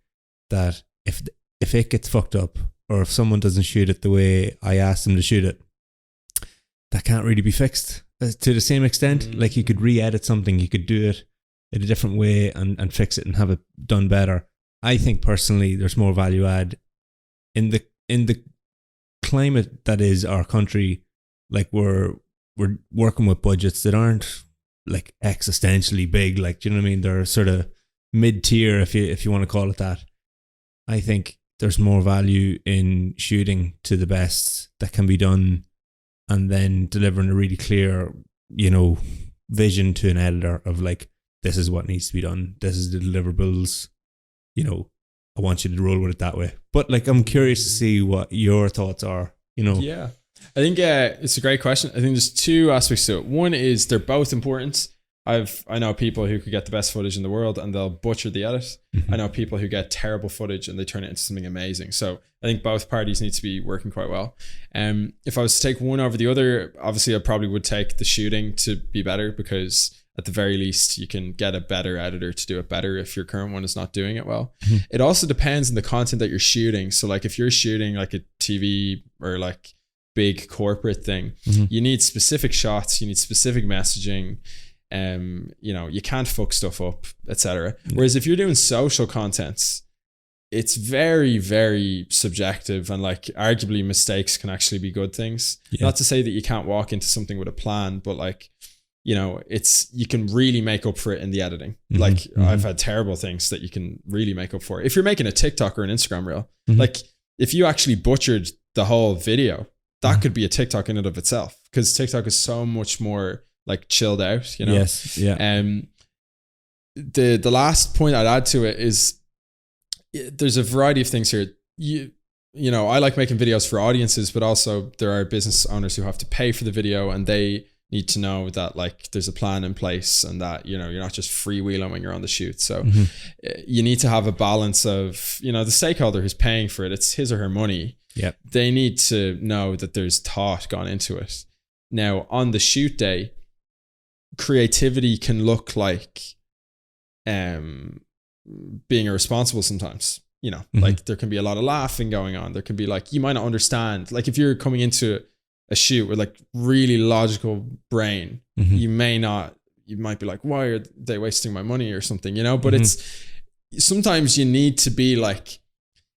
that if it gets fucked up or if someone doesn't shoot it the way I asked them to shoot it, that can't really be fixed to the same extent. Mm-hmm. Like you could re-edit something, you could do it in a different way and fix it and have it done better. I think personally there's more value add in the climate that is our country. Like we're working with budgets that aren't like existentially big, like, do you know what I mean? They're sort of mid-tier if you want to call it that. I think there's more value in shooting to the best that can be done and then delivering a really clear, vision to an editor of like, this is what needs to be done. This is the deliverables. I want you to roll with it that way. But like, I'm curious to see what your thoughts are, Yeah. I think it's a great question. I think there's 2 aspects to it. One is they're both important. I know people who could get the best footage in the world and they'll butcher the edit. Mm-hmm. I know people who get terrible footage and they turn it into something amazing. So I think both parties need to be working quite well. If I was to take one over the other, obviously I probably would take the shooting to be better, because at the very least you can get a better editor to do it better if your current one is not doing it well. Mm-hmm. It also depends on the content that you're shooting. So like if you're shooting like a TV or like big corporate thing, mm-hmm. you need specific shots, you need specific messaging. You can't fuck stuff up, etc. Whereas if you're doing social contents, it's very, very subjective, and like arguably mistakes can actually be good things. Yeah. Not to say that you can't walk into something with a plan, but like, you can really make up for it in the editing. Mm-hmm. Like mm-hmm. I've had terrible things that you can really make up for. If you're making a TikTok or an Instagram reel, mm-hmm. like if you actually butchered the whole video, that mm-hmm. could be a TikTok in and of itself, because TikTok is so much more like chilled out, Yes. Yeah. The last point I'd add to it is there's a variety of things here. I like making videos for audiences, but also there are business owners who have to pay for the video, and they need to know that like there's a plan in place and that, you're not just freewheeling when you're on the shoot. So mm-hmm. you need to have a balance of, the stakeholder who's paying for it, it's his or her money. Yep. They need to know that there's thought gone into it. Now on the shoot day, creativity can look like being irresponsible sometimes. You know, like there can be a lot of laughing going on. There can be like, you might not understand. Like if you're coming into a shoot with like really logical brain, you might be like, why are they wasting my money or something, you know? But it's sometimes you need to be like,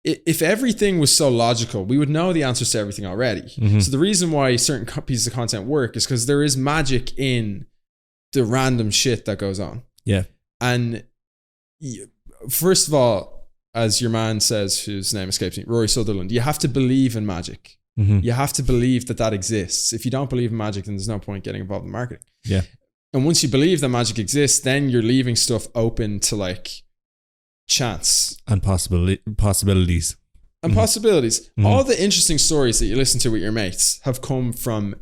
if everything was so logical, we would know the answers to everything already. So the reason why certain pieces of content work is because there is magic in the random shit that goes on. Yeah. And first of all, as your man says, whose name escapes me, Rory Sutherland, you have to believe in magic. You have to believe that exists. If you don't believe in magic, then there's no point getting involved in marketing. Yeah. And once you believe that magic exists, then you're leaving stuff open to like chance and possibilities. And possibilities. All the interesting stories that you listen to with your mates have come from,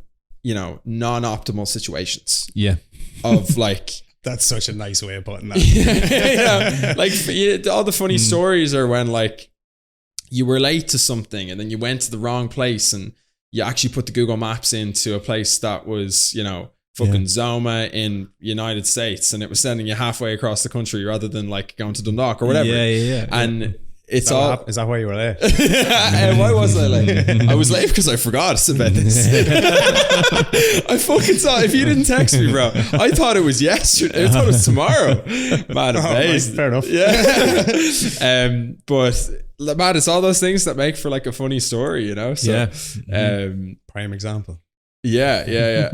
you know, non-optimal situations. Yeah. Of like... That's such a nice way of putting that. Yeah. Like all the funny stories are when like you were late to something and then you went to the wrong place and you actually put the Google Maps into a place that was, you know, fucking ZOMA in United States, and it was sending you halfway across the country rather than like going to Dundalk or whatever. And it's all... Is that why you were late? Why was I late? I was late because I forgot about this. I fucking thought, if you didn't text me, bro, I thought it was yesterday. I thought it was tomorrow. Man, amazing. Fair enough. Yeah. But man, it's all those things that make for like a funny story, you know? So, prime example. Yeah.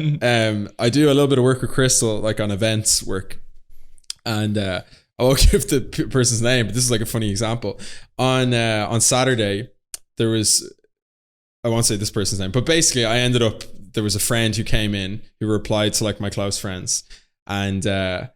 I do a little bit of work with Crystal, like on events work. And I won't give the person's name, but this is like a funny example. On Saturday, there was, I won't say this person's name, but basically there was a friend who came in who replied to like my close friends. And I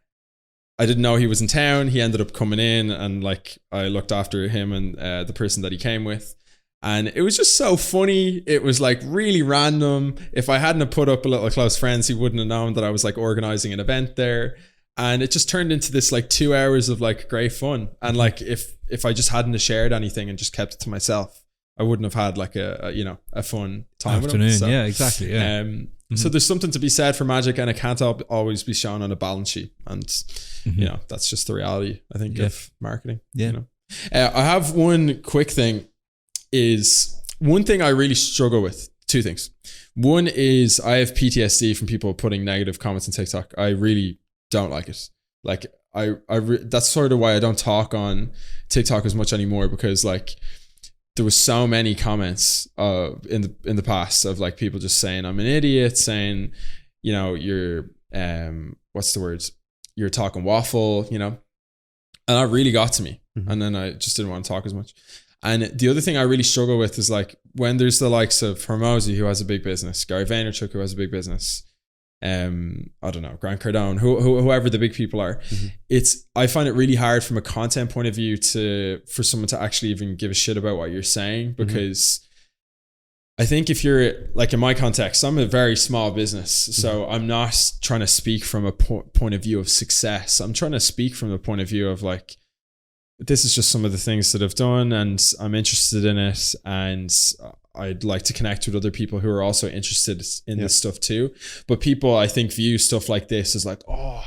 didn't know he was in town. He ended up coming in and like I looked after him and the person that he came with. And it was just so funny. It was like really random. If I hadn't have put up a little close friends, he wouldn't have known that I was like organizing an event there. And it just turned into this like 2 hours of like great fun. And like if I just hadn't have shared anything and just kept it to myself, I wouldn't have had like a fun time afternoon. With him. So, yeah, exactly. Yeah. So there's something to be said for magic, and it can't always be shown on a balance sheet. And you know, that's just the reality, I think, of marketing. Yeah. You know? I have one quick thing. Is one thing I really struggle with. Two things. One is I have PTSD from people putting negative comments on TikTok. I really don't like it. Like that's sort of why I don't talk on TikTok as much anymore, because like there was so many comments in the past of like people just saying I'm an idiot, saying, you know, you're what's the word? You're talking waffle, you know. And that really got to me. And then I just didn't want to talk as much. And the other thing I really struggle with is like when there's the likes of Hormozy, who has a big business, Gary Vaynerchuk, who has a big business, I don't know, Grant Cardone, whoever the big people are. I find it really hard from a content point of view for someone to actually even give a shit about what you're saying, because I think if you're like in my context, I'm a very small business, so I'm not trying to speak from a point of view of success. I'm trying to speak from the point of view of like, this is just some of the things that I've done and I'm interested in it, and I'd like to connect with other people who are also interested in this stuff too. But people, I think, view stuff like this as like, oh,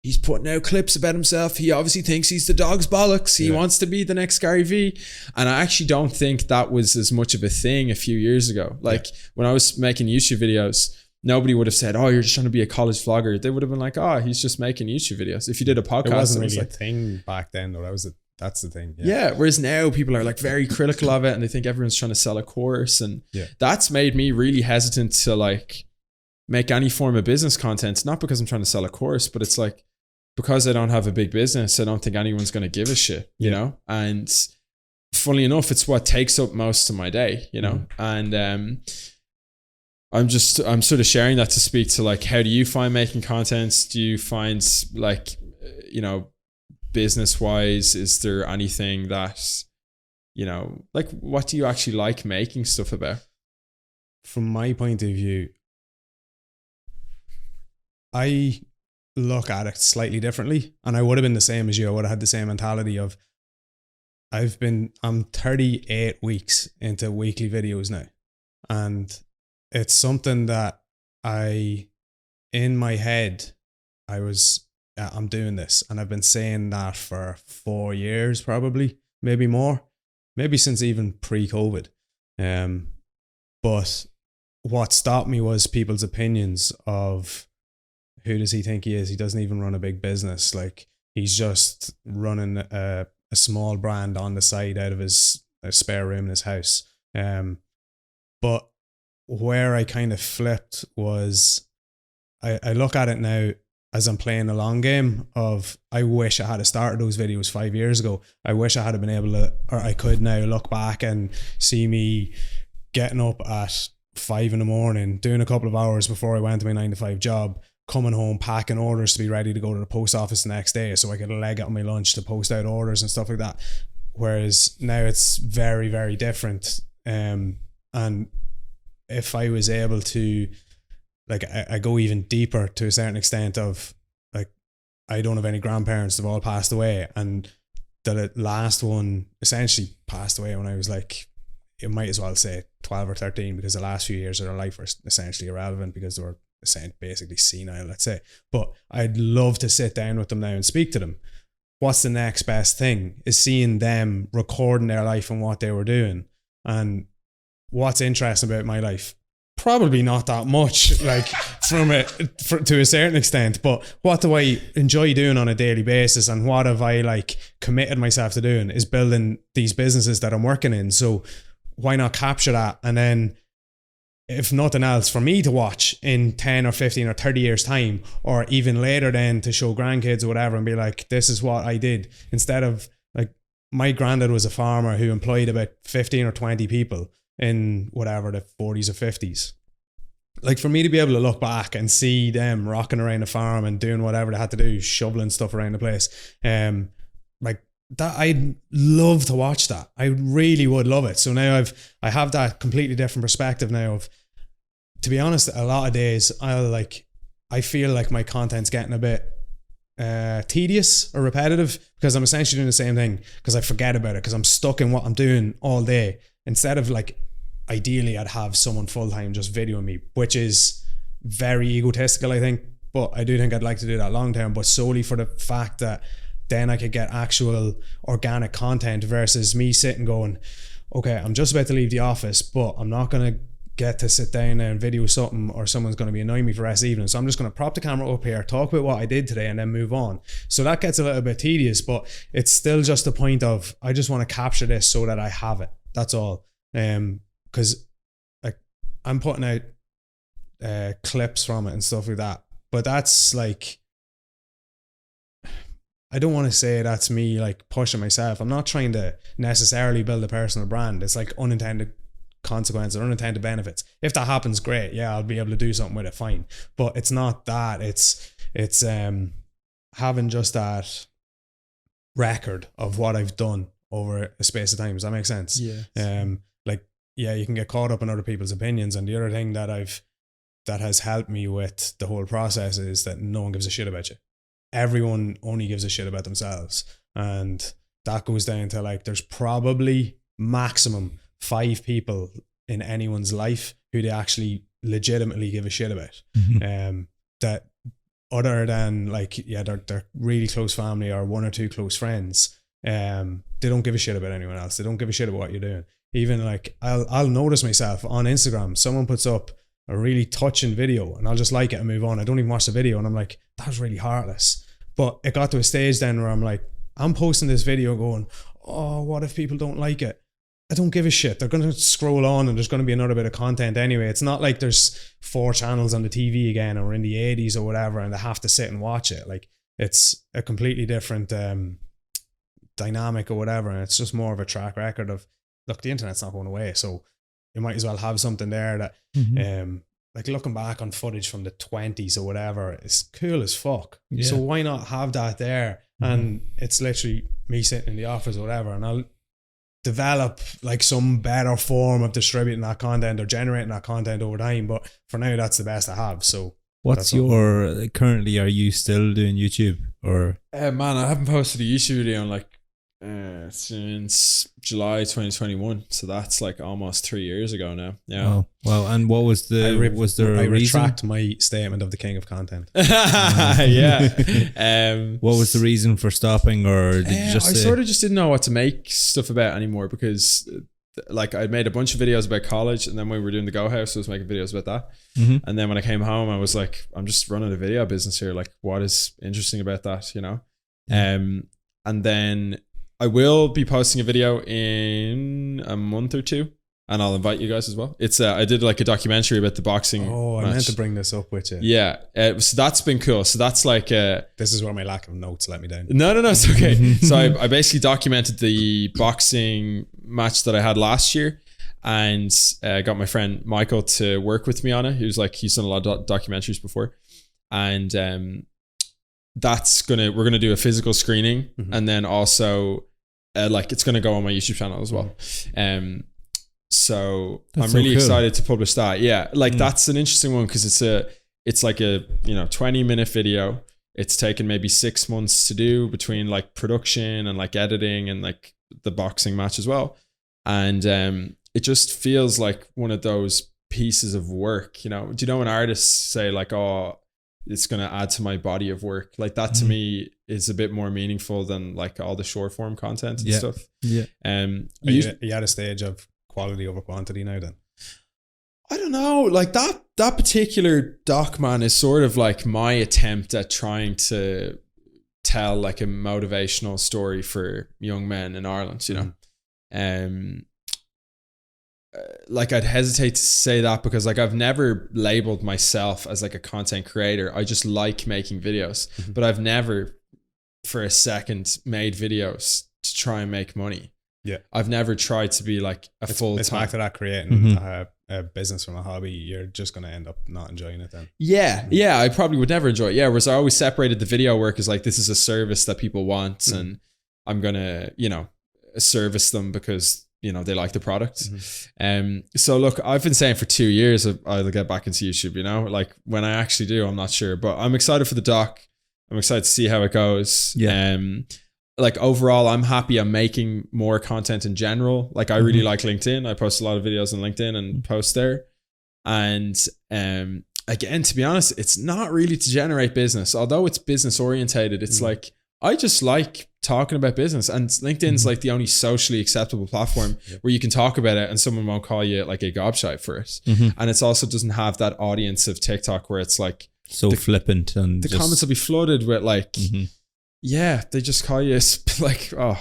he's putting out clips about himself. He obviously thinks he's the dog's bollocks. He wants to be the next Gary V. And I actually don't think that was as much of a thing a few years ago. Like when I was making YouTube videos, nobody would have said, oh, you're just trying to be a college vlogger. They would have been like, oh, he's just making YouTube videos. If you did a podcast, it wasn't really a thing back then, though. That's the thing. Yeah. Whereas now people are like very critical of it, and they think everyone's trying to sell a course. And that's made me really hesitant to like make any form of business content. Not because I'm trying to sell a course, but it's like, because I don't have a big business, I don't think anyone's going to give a shit, you know? And funnily enough, it's what takes up most of my day, you know? And I'm sort of sharing that to speak to like, how do you find making content? Do you find like, you know, business wise, is there anything that, you know, like what do you actually like making stuff about? From my point of view, I look at it slightly differently, and I would have been the same as you. I would have had the same mentality of I'm 38 weeks into weekly videos now, and it's something that in my head I'm doing this, and I've been saying that for 4 years, probably, maybe more, maybe since even pre-COVID. But what stopped me was people's opinions of, who does he think he is? He doesn't even run a big business. Like, he's just running a small brand on the side out of his spare room in his house. But where I kind of flipped was, I look at it now as I'm playing a long game of, I wish I had started those videos 5 years ago. I wish I had been able to, or I could now look back and see me getting up at 5 a.m, doing a couple of hours before I went to my 9-to-5 job, coming home, packing orders to be ready to go to the post office the next day so I could leg out my lunch to post out orders and stuff like that. Whereas now it's very, very different. And if I was able to, like, I go even deeper to a certain extent of, like, I don't have any grandparents, they've all passed away, and the last one essentially passed away when I was like, you might as well say 12 or 13, because the last few years of their life were essentially irrelevant because they were basically senile, let's say. But I'd love to sit down with them now and speak to them. What's the next best thing is seeing them recording their life and what they were doing. And what's interesting about my life? Probably not that much, like, to a certain extent, but what do I enjoy doing on a daily basis, and what have I, like, committed myself to doing is building these businesses that I'm working in. So why not capture that? And then, if nothing else, for me to watch in 10 or 15 or 30 years time, or even later then to show grandkids or whatever and be like, this is what I did. Instead of, like, my granddad was a farmer who employed about 15 or 20 people in whatever, the 40s or 50s. Like, for me to be able to look back and see them rocking around the farm and doing whatever they had to do, shoveling stuff around the place, like that, I'd love to watch that. I really would love it. So now I have that completely different perspective now of, to be honest, a lot of days I feel like my content's getting a bit tedious or repetitive, because I'm essentially doing the same thing, because I forget about it, because I'm stuck in what I'm doing all day. Instead of, like, ideally I'd have someone full-time just videoing me, which is very egotistical, I think, but I do think I'd like to do that long term, but solely for the fact that then I could get actual organic content versus me sitting going, okay, I'm just about to leave the office, but I'm not going to get to sit down there and video something, or someone's going to be annoying me for the rest of the evening. So I'm just going to prop the camera up here, talk about what I did today, and then move on. So that gets a little bit tedious, but it's still just the point of, I just want to capture this so that I have it. That's all. Because, like, I'm putting out clips from it and stuff like that, but that's, like, I don't want to say that's me, like, pushing myself. I'm not trying to necessarily build a personal brand. It's like unintended consequences or unintended benefits. If that happens, great. Yeah, I'll be able to do something with it, fine. But it's not that. It's having just that record of what I've done over a space of time. Does that make sense? Yeah. Like, yeah, you can get caught up in other people's opinions. And the other thing that has helped me with the whole process is that no one gives a shit about you. Everyone only gives a shit about themselves. And that goes down to, like, there's probably maximum 5 people in anyone's life who they actually legitimately give a shit about. Mm-hmm. That other than, like, yeah, they're really close family or 1 or 2 close friends. They don't give a shit about anyone else. They don't give a shit about what you're doing. Even, like, I'll notice myself on Instagram, someone puts up a really touching video and I'll just like it and move on. I don't even watch the video and I'm like, that was really heartless. But it got to a stage then where I'm like, I'm posting this video going, oh, what if people don't like it? I don't give a shit. They're going to scroll on and there's going to be another bit of content anyway. It's not like there's 4 channels on the TV again or in the 80s or whatever and they have to sit and watch it. Like, it's a completely different dynamic or whatever, and it's just more of a track record of, look, the internet's not going away, so you might as well have something there that like, looking back on footage from the 20s or whatever is cool as fuck. Yeah. So why not have that there? And it's literally me sitting in the office or whatever, and I'll develop, like, some better form of distributing that content or generating that content over time, but for now that's the best I have. So what's your currently, are you still doing YouTube or? Man, I haven't posted a YouTube video in, like, Since July 2021, so that's like almost 3 years ago now. Yeah. Oh, wow. And what was the was there a reason? Retract my statement of the king of content. Yeah. What was the reason for stopping, or did you just I sort of just didn't know what to make stuff about anymore, because like I'd made a bunch of videos about college, and then when we were doing the Go House, I was making videos about that. Mm-hmm. And then when I came home, I was like, I'm just running a video business here. Like, what is interesting about that, you know? And then I will be posting a video in a month or two, and I'll invite you guys as well. It's I did like a documentary about the boxing. Oh, I meant to bring this up with you. Yeah, so that's been cool. So that's like this is where my lack of notes let me down. No, it's okay. So I basically documented the boxing match that I had last year, and got my friend Michael to work with me on it. He's done a lot of documentaries before, and we're gonna do a physical screening, and then also it's gonna go on my YouTube channel as well. So I'm really excited to publish that. Yeah, that's an interesting one, because it's like a 20-minute video. It's taken maybe 6 months to do, between like production and like editing and like the boxing match as well. And it just feels like one of those pieces of work. Do you know when artists say like, oh, it's going to add to my body of work? Like that to me is a bit more meaningful than like all the short form content and stuff. Yeah. Are you at a stage of quality over quantity now then? I don't know. Like that particular doc, man, is sort of like my attempt at trying to tell like a motivational story for young men in Ireland, like I'd hesitate to say that, because like I've never labeled myself as like a content creator. I just like making videos, but I've never for a second made videos to try and make money. Yeah. I've never tried to be like full-time. It's back to that, creating a business from a hobby. You're just going to end up not enjoying it then. Yeah. I probably would never enjoy it. Yeah. Whereas I always separated the video work as like, this is a service that people want, and I'm going to, service them because they like the product. So look, I've been saying for 2 years I'll get back into YouTube, like when I actually do, I'm not sure, but I'm excited for the doc. I'm excited to see how it goes. Yeah. Like overall, I'm happy I'm making more content in general. Like I really like LinkedIn. I post a lot of videos on LinkedIn and post there. And again, to be honest, it's not really to generate business, although it's business orientated. It's like, I just like talking about business, and LinkedIn's like the only socially acceptable platform where you can talk about it and someone won't call you like a gobshite for it. And it's also doesn't have that audience of TikTok where it's like so flippant, and the comments will be flooded with like, yeah, they just call you like, oh,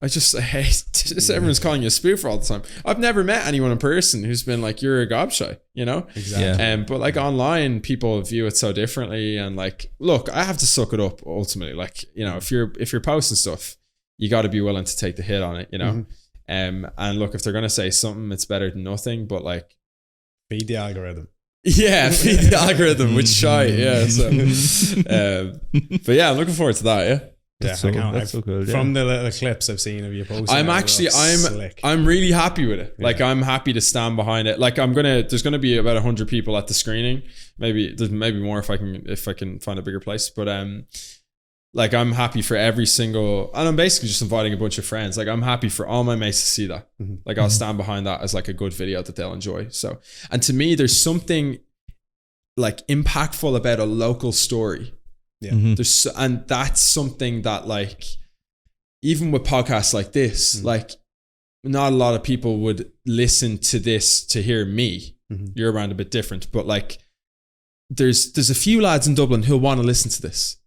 I hate just everyone's calling you a spoofer all the time. I've never met anyone in person who's been like, you're a gobshite, Exactly. Yeah. But like online, people view it so differently, and like, look, I have to suck it up ultimately. Like, if you're posting stuff, you got to be willing to take the hit on it, and look, if they're gonna say something, it's better than nothing. But like, feed the algorithm. Yeah, feed the algorithm with shite. Yeah. So, but yeah, I'm looking forward to that. Yeah. That's so cool. From the little clips I've seen of you posting, I'm really happy with it. Like I'm happy to stand behind it. Like there's gonna be about 100 people at the screening. Maybe more if I can find a bigger place. But like I'm happy for every single, and I'm basically just inviting a bunch of friends. Like I'm happy for all my mates to see that. Like I'll stand behind that as like a good video that they'll enjoy. So, and to me, there's something like impactful about a local story. Yeah. And that's something that like, even with podcasts like this, like not a lot of people would listen to this to hear me. You're around a bit different, but like there's a few lads in Dublin who'll want to listen to this.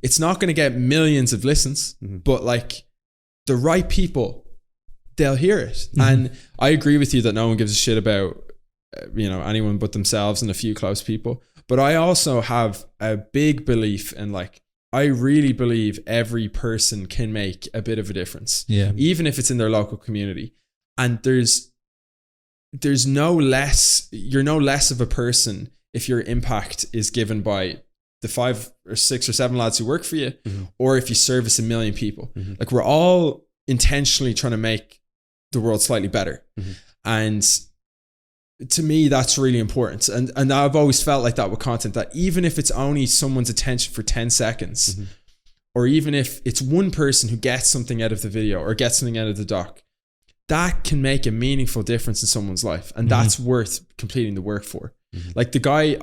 It's not going to get millions of listens, but like the right people, they'll hear it. And I agree with you that no one gives a shit about, anyone but themselves and a few close people. But I also have a big belief in like, I really believe every person can make a bit of a difference. Yeah. Even if it's in their local community. And you're no less of a person if your impact is given by the 5 or 6 or 7 lads who work for you, or if you service 1 million people. Like we're all intentionally trying to make the world slightly better. And to me, that's really important. And I've always felt like that with content, that even if it's only someone's attention for 10 seconds, or even if it's one person who gets something out of the video or gets something out of the doc, that can make a meaningful difference in someone's life. And that's worth completing the work for. Like the guy,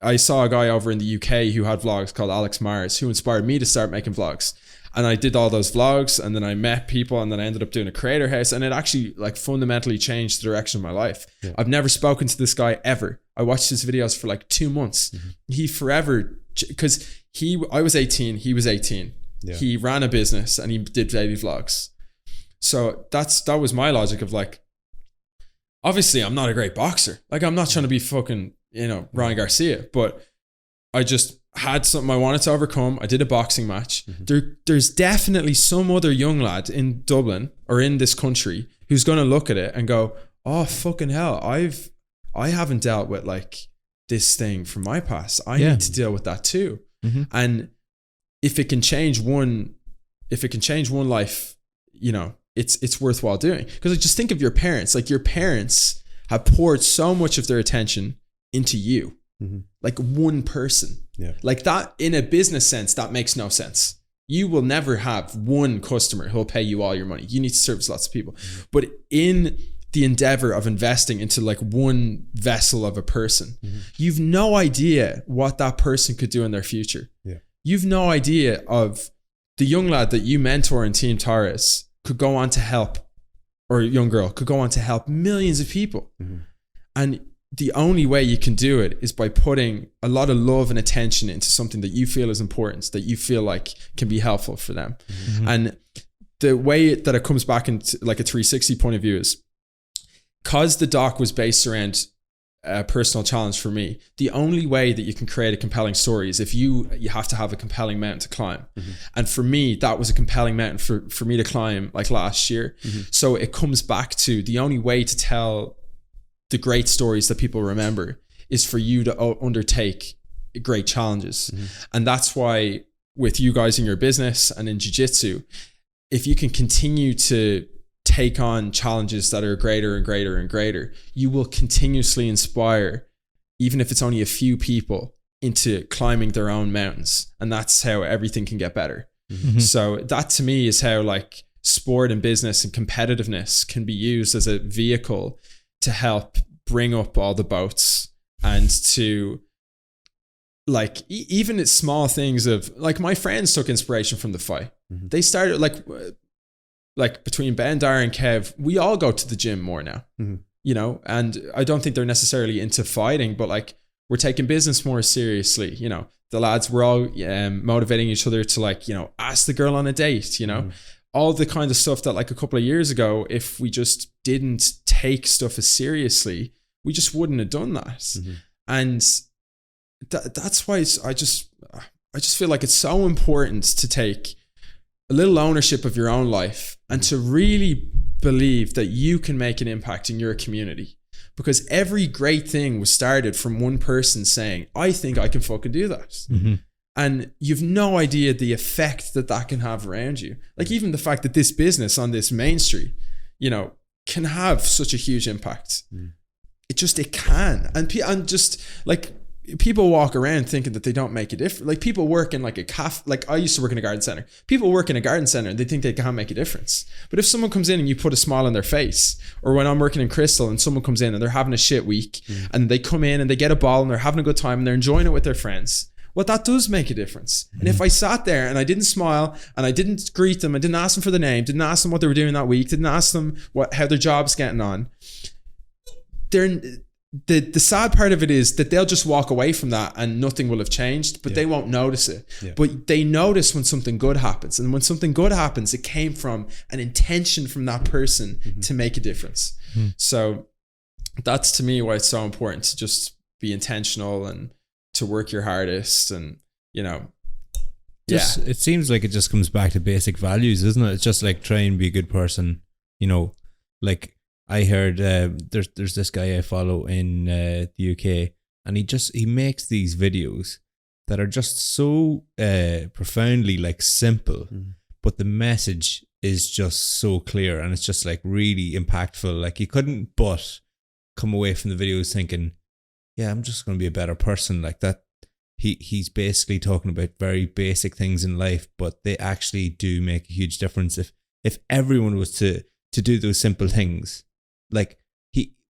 I saw a guy over in the UK who had vlogs called Alex Mars, who inspired me to start making vlogs. And I did all those vlogs, and then I met people, and then I ended up doing a creator house, and it actually like fundamentally changed the direction of my life. Yeah. I've never spoken to this guy ever. I watched his videos for like 2 months. He forever, because I was 18, he was 18. Yeah. He ran a business and he did daily vlogs. So that was my logic of like, obviously I'm not a great boxer. Like I'm not trying to be fucking, Ryan Garcia, but I just had something I wanted to overcome. I did a boxing match. There's definitely some other young lad in Dublin or in this country who's going to look at it and go, oh, fucking hell. I haven't dealt with like this thing from my past. I need to deal with that too. And if it can change one life, it's worthwhile doing. Because like, just think of your parents. Like your parents have poured so much of their attention into you. Like one person. Yeah. Like that in a business sense, that makes no sense. You will never have one customer who'll pay you all your money. You need to service lots of people. But in the endeavor of investing into like one vessel of a person, you've no idea what that person could do in their future. Yeah. You've no idea of the young lad that you mentor in Team Torres could go on to help, or a young girl could go on to help millions of people. And the only way you can do it is by putting a lot of love and attention into something that you feel is important, that you feel like can be helpful for them. And the way that it comes back into like a 360 point of view is, because the doc was based around a personal challenge for me, the only way that you can create a compelling story is if you have to have a compelling mountain to climb. And for me, that was a compelling mountain for me to climb like last year. So it comes back to the only way to tell the great stories that people remember is for you to undertake great challenges. And that's why with you guys in your business and in jiu-jitsu, if you can continue to take on challenges that are greater and greater and greater, you will continuously inspire, even if it's only a few people, into climbing their own mountains. And that's how everything can get better. So that to me is how like sport and business and competitiveness can be used as a vehicle to help bring up all the boats, and to like even it's small things of like, my friends took inspiration from the fight. They started like between Ben, Dara and Kev, we all go to the gym more now, and I don't think they're necessarily into fighting, but like we're taking business more seriously. The lads, we're all motivating each other to like, ask the girl on a date, all the kind of stuff that like a couple of years ago, if we just didn't take stuff as seriously, we just wouldn't have done that. And that's why I just feel like it's so important to take a little ownership of your own life and to really believe that you can make an impact in your community, because every great thing was started from one person saying, I think I can fucking do that. And you've no idea the effect that can have around you. Like even the fact that this business on this main street, can have such a huge impact. It can. And just like people walk around thinking that they don't make a difference. Like people work in like a cafe, like I used to work in a garden center. People work in a garden center and they think they can't make a difference. But if someone comes in and you put a smile on their face, or when I'm working in Crystal and someone comes in and they're having a shit week and they come in and they get a ball and they're having a good time and they're enjoying it with their friends, well, that does make a difference. And if I sat there and I didn't smile and I didn't greet them, I didn't ask them for their name, didn't ask them what they were doing that week, didn't ask them how their job's getting on, the sad part of it is that they'll just walk away from that and nothing will have changed, but they won't notice it. But they notice when something good happens. And when something good happens, it came from an intention from that person to make a difference. So that's to me why it's so important to just be intentional and to work your hardest. And it seems like it just comes back to basic values, isn't it? It's just like try and be a good person. Like I heard there's this guy I follow in the UK, and he makes these videos that are just so profoundly like simple, but the message is just so clear, and it's just like really impactful. Like you couldn't but come away from the videos thinking, yeah, I'm just going to be a better person. Like that he's basically talking about very basic things in life, but they actually do make a huge difference if everyone was to do those simple things. Like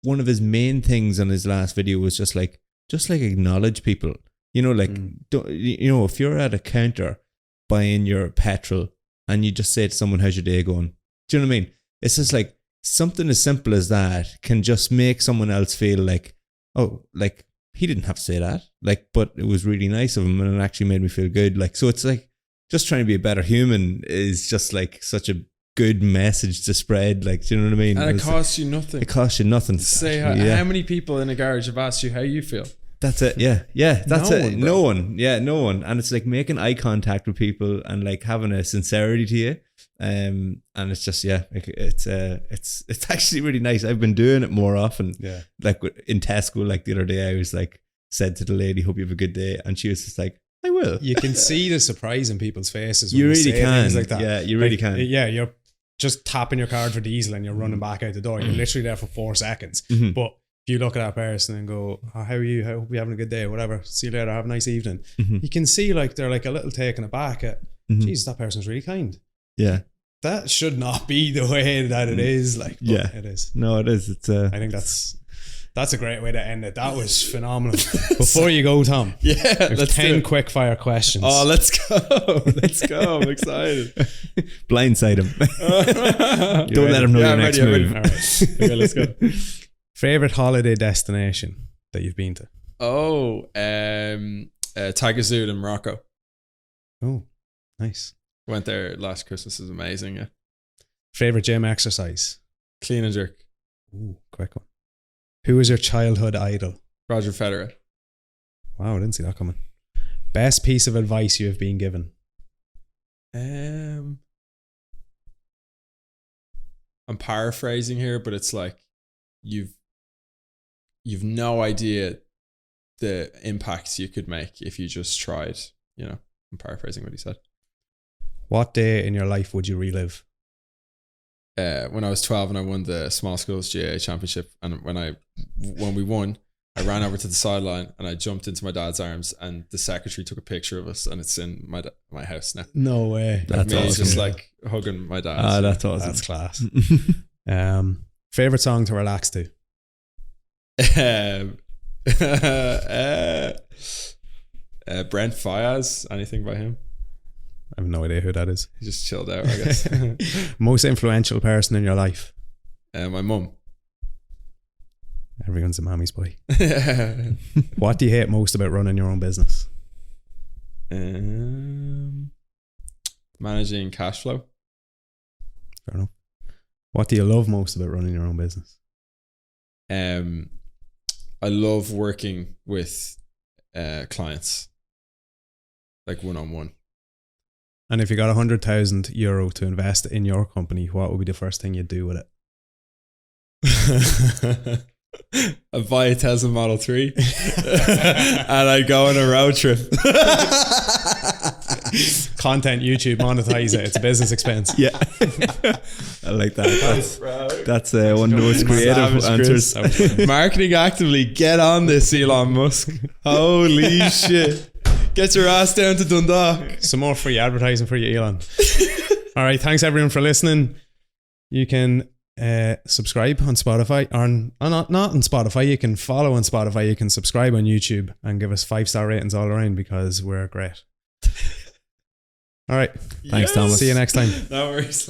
one of his main things on his last video was just like acknowledge people. You know, like if you're at a counter buying your petrol and you just say to someone, "How's your day going?" Do you know what I mean? It's just like something as simple as that can just make someone else feel like, oh, like he didn't have to say that, like, but it was really nice of him and it actually made me feel good. Like, so it's like just trying to be a better human is just like such a good message to spread. Like, do you know what I mean? And it costs you nothing. It costs you nothing. Say how many people in a garage have asked you how you feel? That's it. Yeah. That's no it. One, no one. Yeah, no one. And it's like making eye contact with people and like having a sincerity to you. And it's just, it's actually really nice. I've been doing it more often. Yeah. Like in Tesco, like the other day, I was like, said to the lady, "Hope you have a good day." And she was just like, "I will." You can see the surprise in people's faces. When you really can. Things like that. Yeah, you really can. Yeah, you're just tapping your card for diesel and you're running back out the door. You're literally there for 4 seconds. Mm-hmm. But if you look at that person and go, "Oh, how are you? I hope you're having a good day," whatever. See you later. Have a nice evening. Mm-hmm. You can see like they're like a little taken aback at, "Jesus, that person's really kind." Yeah. That should not be the way that it is. Like, yeah, it is. No, it is. It's. I think that's a great way to end it. That was phenomenal. Before you go, Tom. Yeah, let's 10 quick fire questions. Oh, let's go. Let's go. I'm excited. Blindside him. Don't let him know your next move. All right. Okay, let's go. Favorite holiday destination that you've been to? Oh, Tagazoud in Morocco. Oh, nice. Went there last Christmas. It was amazing. Yeah. Favorite gym exercise? Clean and jerk. Ooh, quick one. Who was your childhood idol? Roger Federer. Wow, I didn't see that coming. Best piece of advice you have been given? I'm paraphrasing here, but it's like you've no idea the impacts you could make if you just tried. You know, I'm paraphrasing what he said. What day in your life would you relive? When I was 12 and I won the small schools GAA championship, and when we won, I ran over to the sideline and I jumped into my dad's arms, and the secretary took a picture of us, and it's in my house now. No way. That's awesome. Just like hugging my dad. Ah, that's awesome. That's class. Favorite song to relax to? Brent Fayez. Anything by him? I have no idea who that is. He just chilled out, I guess. Most influential person in your life? My mum. Everyone's a mommy's boy. What do you hate most about running your own business? Managing cash flow. Fair enough. What do you love most about running your own business? I love working with clients, like one-on-one. And if you got €100,000 to invest in your company, what would be the first thing you'd do with it? I'd buy a Tesla Model 3 and I'd go on a road trip. Content, YouTube, monetize it. It's a business expense. Yeah. I like that. That's one of the most creative answers. Marketing actively, get on this, Elon Musk. Holy shit. Get your ass down to Dundalk. Some more free advertising for you, Elon. All right. Thanks everyone for listening. You can subscribe on Spotify, or not on Spotify. You can follow on Spotify. You can subscribe on YouTube and give us 5-star ratings all around because we're great. All right. Thanks, Thomas. See you next time. No worries.